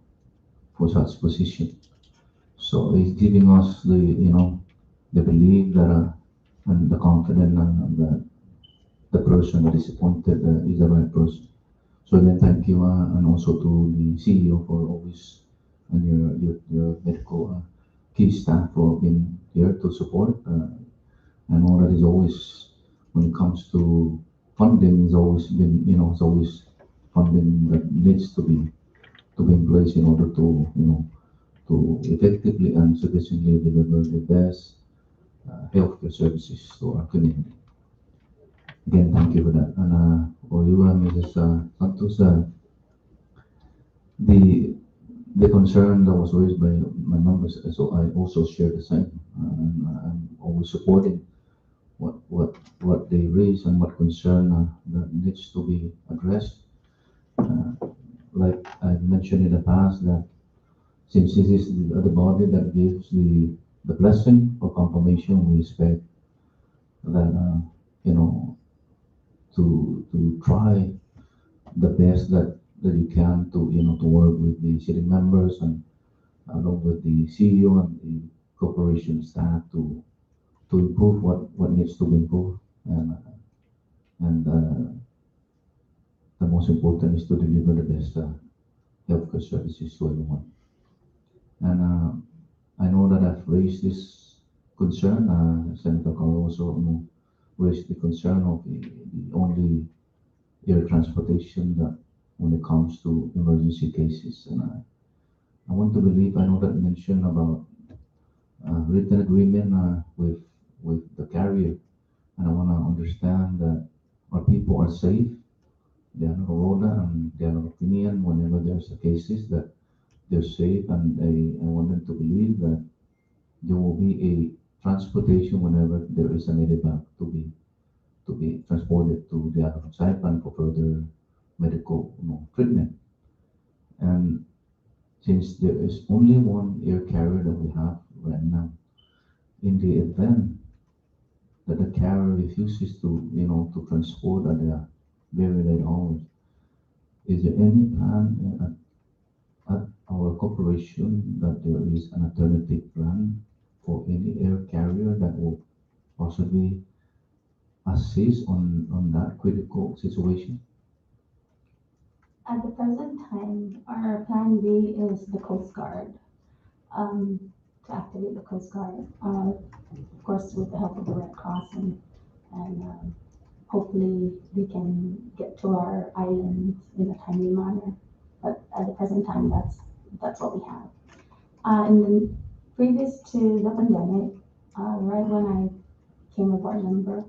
such position. So it's giving us the belief that, and the confidence that the person that is appointed is the right person. So again, thank you, and also to the CEO for always, and your medical key staff for being here to support. I know that is always, when it comes to funding, it's always been, it's always funding that needs to be in place in order to, to effectively and sufficiently deliver the best healthcare services to our community. Again, thank you for that. And for you, Mrs. Santos, the concern that was raised by my members, so I also share the same. I'm always supporting what they raise and what concern that needs to be addressed. Like I mentioned in the past, that since this is the body that gives the blessing or confirmation, we expect that to try the best that you can to to work with the city members and along with the CEO and the corporation staff to improve what needs to be improved, and the most important is to deliver the best healthcare services to everyone. And I know that I've raised this concern. Senator Carl also raised the concern of the only air transportation that when it comes to emergency cases. And I want to believe, I know that mention about written agreement with the carrier, and I want to understand that our people are safe. They are not Rhoda and they are not opinion whenever there's a cases that they're safe, and I want them to believe that there will be a transportation whenever there is a medevac to be transported to the other Saipan for further medical treatment. And since there is only one air carrier that we have right now, in the event that the carrier refuses to to transport at the very late hours, is there any plan at our corporation that there is an alternative plan for any air carrier that will possibly assist on that critical situation? At the present time, our plan B is the Coast Guard, to activate the Coast Guard. Of course, with the help of the Red Cross, and hopefully they can get to our islands in a timely manner. But at the present time, that's what we have. And then previous to the pandemic, right when I came a board member,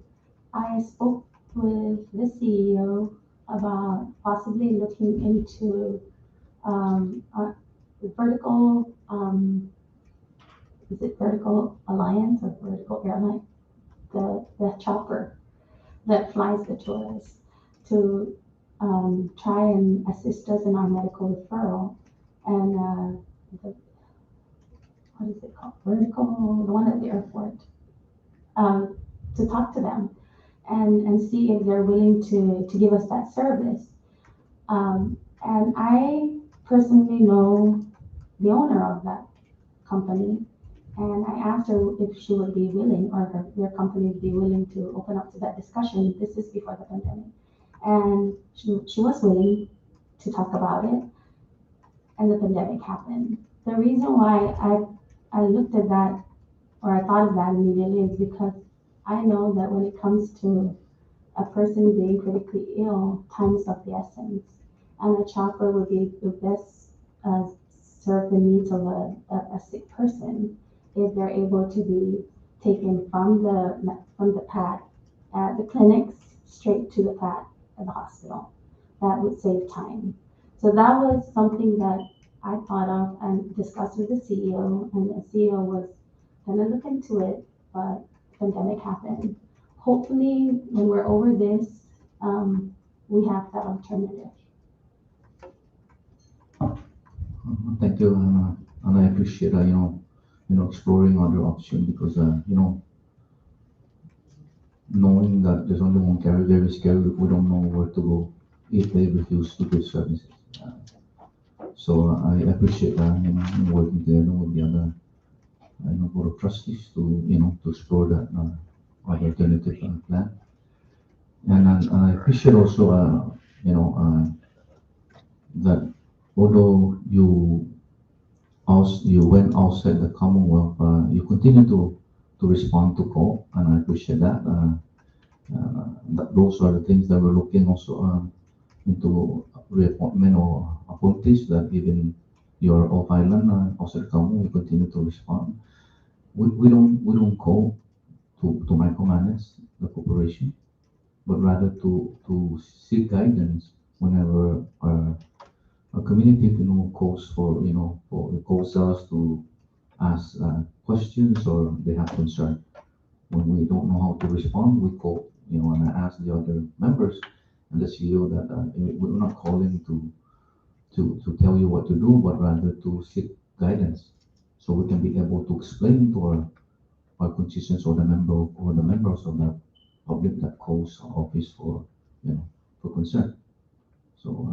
I spoke with the CEO about possibly looking into vertical, is it vertical alliance or vertical airline? The chopper that flies the tourists to try and assist us in our medical referral. And what is it called? Vertical, the one at the airport, to talk to them and see if they're willing to give us that service. And I personally know the owner of that company, and I asked her if she would be willing, or their company would be willing to open up to that discussion. This is before the pandemic. And she was willing to talk about it, and the pandemic happened. The reason why I looked at that, or I thought of that immediately, is because I know that when it comes to a person being critically ill, time is of the essence, and a chopper would be the best serve the needs of a sick person if they're able to be taken from the pad at the clinics straight to the pad at the hospital. That would save time. So that was something that I thought of and discussed with the CEO, and the CEO was going to look into it, but the pandemic happened. hopefully, when we're over this, we have that alternative. Thank you, and I appreciate, exploring other option because, knowing that there's only one carrier, very scary. We don't know where to go if they refuse to give services. So I appreciate that, working together with the other, board of trustees to explore that other alternative plan. And I appreciate also, that although you went outside the Commonwealth, you continue to respond to call, and I appreciate that. Those are the things that we're looking also into reappointment or appointees that even you're off island outside the Commonwealth, we continue to respond. We don't call to micromanage the corporation, but rather to seek guidance whenever our community calls calls us to ask questions or they have concern. When we don't know how to respond, we call, and I ask the other members and the CEO that we're not calling to tell you what to do, but rather to seek guidance so we can be able to explain to our constituents or the members of the public that calls our office for concern. So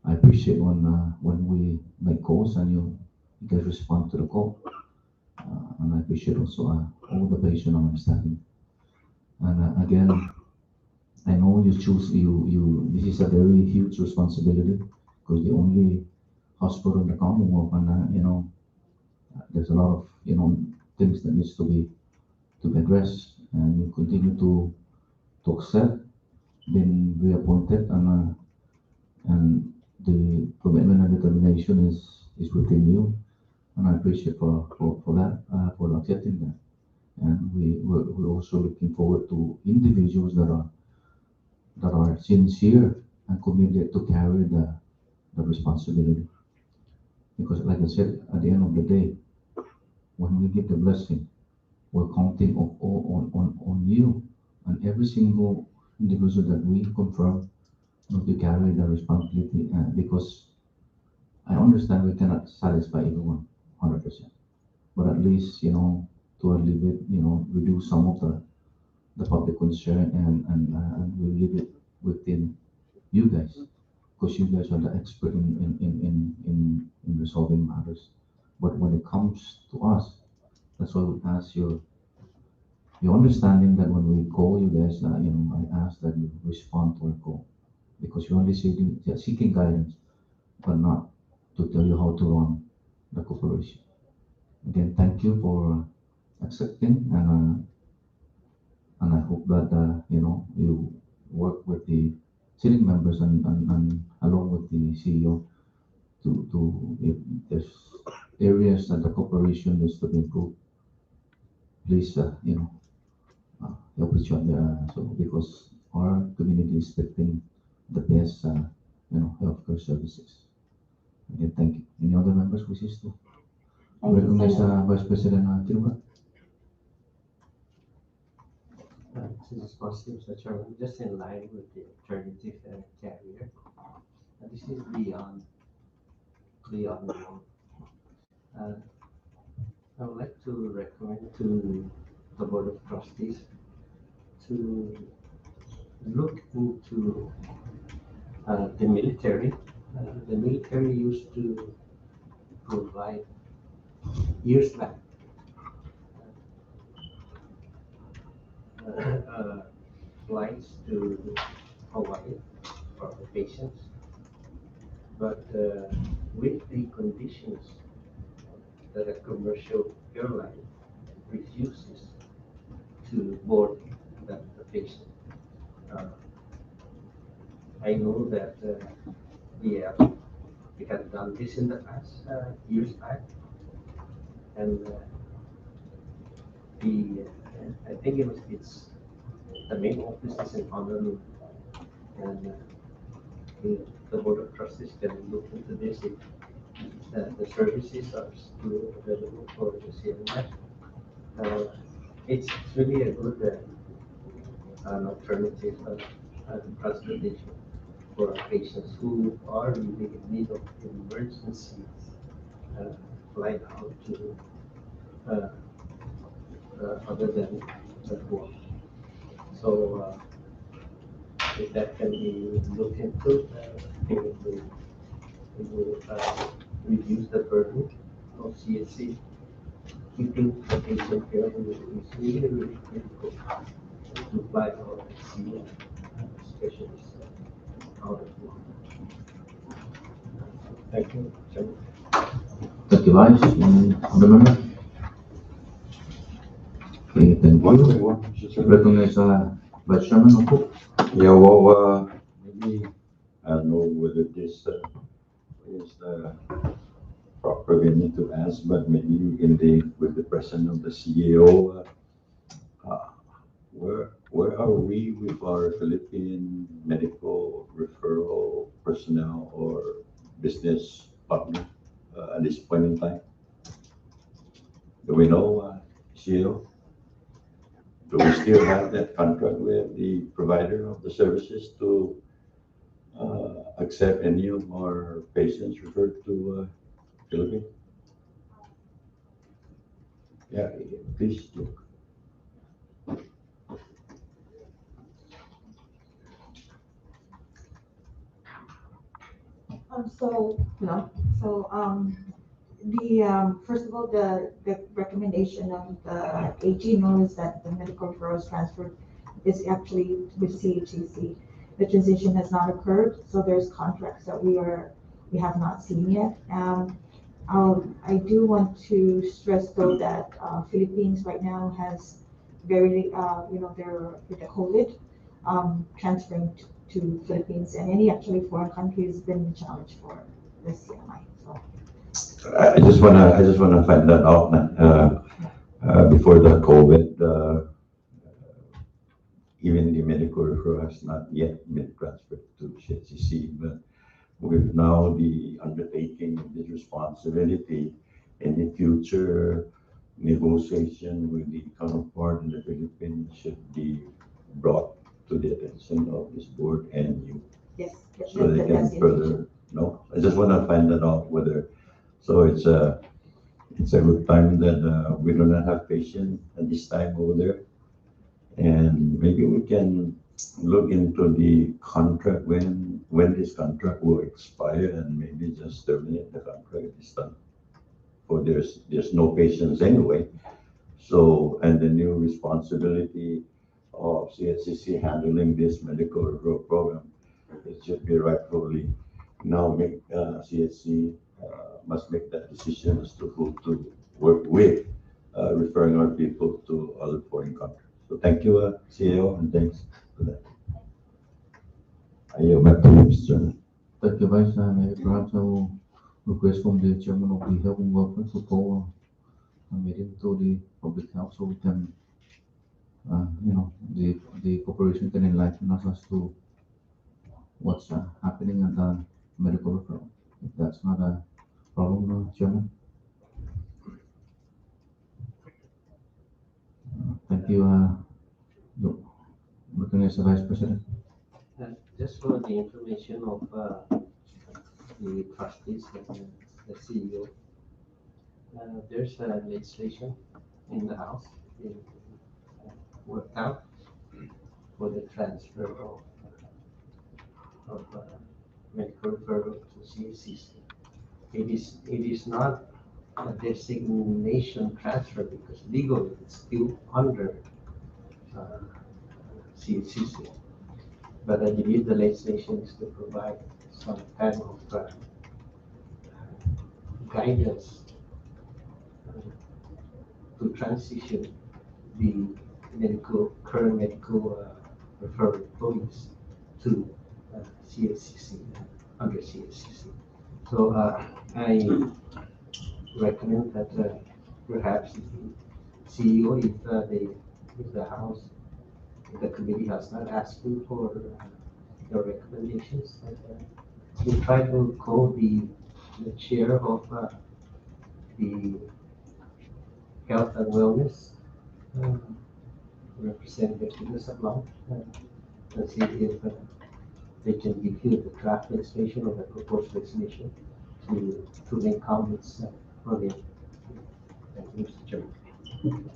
I appreciate when we make calls and you guys respond to the call. And I appreciate also all the patient understanding. And again, I know you choose this is a very huge responsibility because the only hospital in the Commonwealth, and there's a lot of things that needs to be addressed, and you continue to accept being reappointed, and the commitment and determination is within you, and I appreciate for that, for accepting that. And we're also looking forward to individuals that are sincere and committed to carry the responsibility. Because like I said, at the end of the day, when we get the blessing, we're counting on you and every single individual that we confirm to carry the responsibility, because I understand we cannot satisfy everyone 100%, but at least to alleviate, reduce some of the public concern, and we leave it within you guys, because you guys are the expert in resolving matters. But when it comes to us, that's why we ask your understanding that when we call you guys, I ask that you respond to our call, because you're only seeking guidance, but not to tell you how to run the corporation. Again, thank you for accepting, and I hope that you work with the sitting members and along with the CEO to if there's areas that the corporation needs to improve, please help each other. So because our community is expecting the best healthcare services. Again, thank you. Any other members wishes to Thank you, recognize Senator. Vice President Kilmer? This is possible, Mr. Chairman, just in line with the alternative carrier. This is beyond the norm. I would like to recommend to the Board of Trustees to look into the military. The military used to provide years back flights to Hawaii for the patients, but with the conditions that a commercial airline refuses to board the patient. I know that we have done this in the past, years back, and I think it's the main office is in Honolulu, and the Board of Trustees can look into this if the services are still available for the CNI. It's really a good an alternative transportation for patients who are really in need of emergency flight out to other than Guam. So if that can be looked into, I think it will reduce the burden of CSC. Keeping the patient care is really, really critical to fly out and see specialists out of Guam. Thank you, Chairman. Thank you, Vice. Any other member? Okay, thank you. Recognize Vice Chairman Opo. Yeah, well, maybe, I don't know whether this is the proper venue to ask, but maybe with the presence of the CEO, where are we with our Philippine medical referral personnel or business partner at this point in time? Do we know, CEO? Do we still have that contract with the provider of the services to accept any of our patients referred to Philippines? Yeah, please look. First of all, the recommendation of the AG knows that the medical referrals transfer is actually with CHCC. The transition has not occurred, so there's contracts that we have not seen yet. I do want to stress though that Philippines right now has very, they're with the COVID transferring to Philippines, and any actually foreign country has been the challenge for the CMI. So I just wanna find that out before the COVID. Even the medical referral has not yet been transferred to CHCC, but with now the undertaking of this responsibility, any future negotiation with the counterpart in the Philippines should be brought to the attention of this board and you. yes, So they can further, no, I just want to find that out whether, so it's a good time that we do not have patients at this time over there. And maybe we can look into the contract when this contract will expire and maybe just terminate the contract at this time. For there's no patients anyway. So, and the new responsibility of CHCC handling this medical referral program, it should be rightfully now make CHC must make that decision as to who to work with, referring our people to other foreign countries. So thank you, CEO, and thanks for that. I yield back to you, Mr. Chairman. Thank you, Vice. Maybe perhaps I will request from the Chairman of the Health and Welfare to call a meeting to the public health so we can, the corporation can enlighten us as to what's happening at the medical referral. If that's not a problem, Chairman. Thank you. Recognize the Vice President. Just for the information of the trustees and the CEO, there's a legislation in the House being worked out for the transfer of medical referral to CHCC. It is not a designation transfer because legally it's still under CHCC. But I believe the legislation is to provide some kind of guidance to transition the current medical referral employees to CHCC, under CHCC. So I recommend that perhaps the CEO, if the House, if the committee has not asked you for your recommendations, that we try to call the chair of the Health and Wellness Representative Sablan, and see if they can give you the draft legislation or the proposed legislation to make comments on it. Thank you, Mr. Chairman.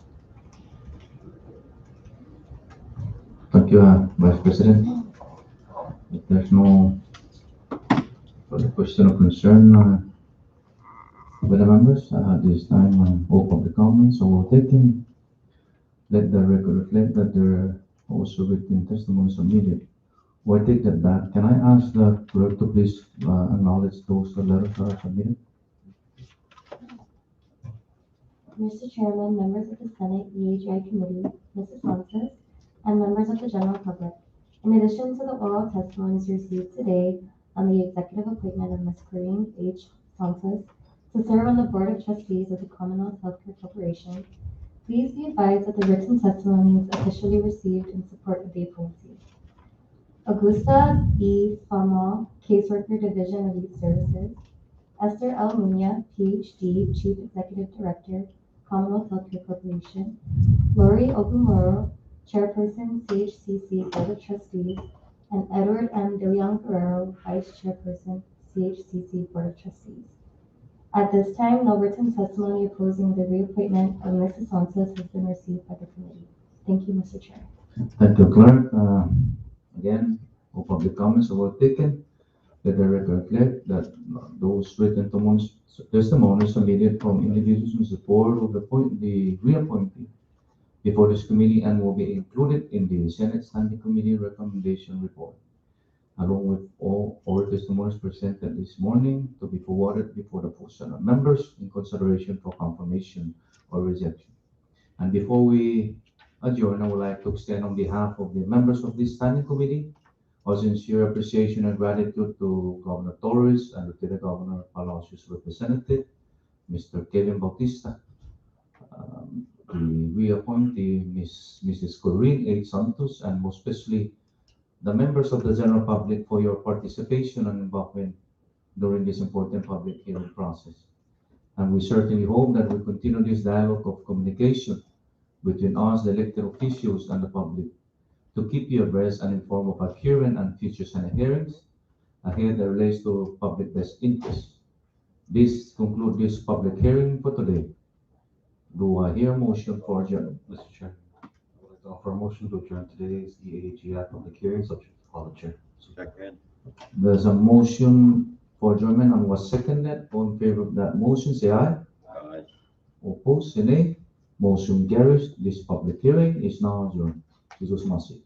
Thank you, Vice President. If there's no further question or concern with the members, this time open the comments or taken. Let the record reflect that there are also written testimonies submitted. Or take that back. Can I ask the clerk to please acknowledge those letters that are submitted? Mr. Chairman, members of the Senate EHI Committee, Mrs. Sanchez, and members of the general public. In addition to the oral testimonies received today on the executive appointment of Ms. Corinne H. Sanchez to serve on the Board of Trustees of the Commonwealth Healthcare Corporation, please be advised that the written testimonies officially received in support of the appointee. Augusta E. Fama, Caseworker Division of Youth Services. Esther L. Munya, PhD, Chief Executive Director, Commonwealth Healthcare Corporation. Lori Ogumoro, Chairperson, CHCC Board of Trustees, and Edward M. De Leon Guerrero, Vice Chairperson, CHCC Board of Trustees. At this time, no written testimony opposing the reappointment of Mrs. Sanchez has been received by the committee. Thank you, Mr. Chair. Thank you, clerk. Again, no public comments were taken. Let the record reflect that those written testimonies submitted from individuals in support of the reappointee before this committee and will be included in the Senate Standing Committee recommendation report, along with all testimonies presented this morning to be forwarded before the full Senate members in consideration for confirmation or rejection. And before we adjourn, I would like to extend on behalf of the members of this standing committee our sincere appreciation and gratitude to Governor Torres and Lieutenant Governor Palacios' representative, Mr. Kevin Bautista. The reappointee, Mrs. Corinne H. Santos, and most especially the members of the general public for your participation and involvement during this important public hearing process. And we certainly hope that we continue this dialogue of communication between us, the elected officials, and the public to keep you abreast and informed of our current and future Senate hearings ahead that relates to public best interest. This concludes this public hearing for today. Do I hear a motion for adjournment? Mr. Chair, I would like to offer a motion to adjourn today's EAGI public hearing, subject to call the chair. Second. There's a motion for adjournment and was seconded. All in favor of that motion, say aye. Aye. Opposed, say nay. Motion carries. This public hearing is now adjourned. Jesus Masi.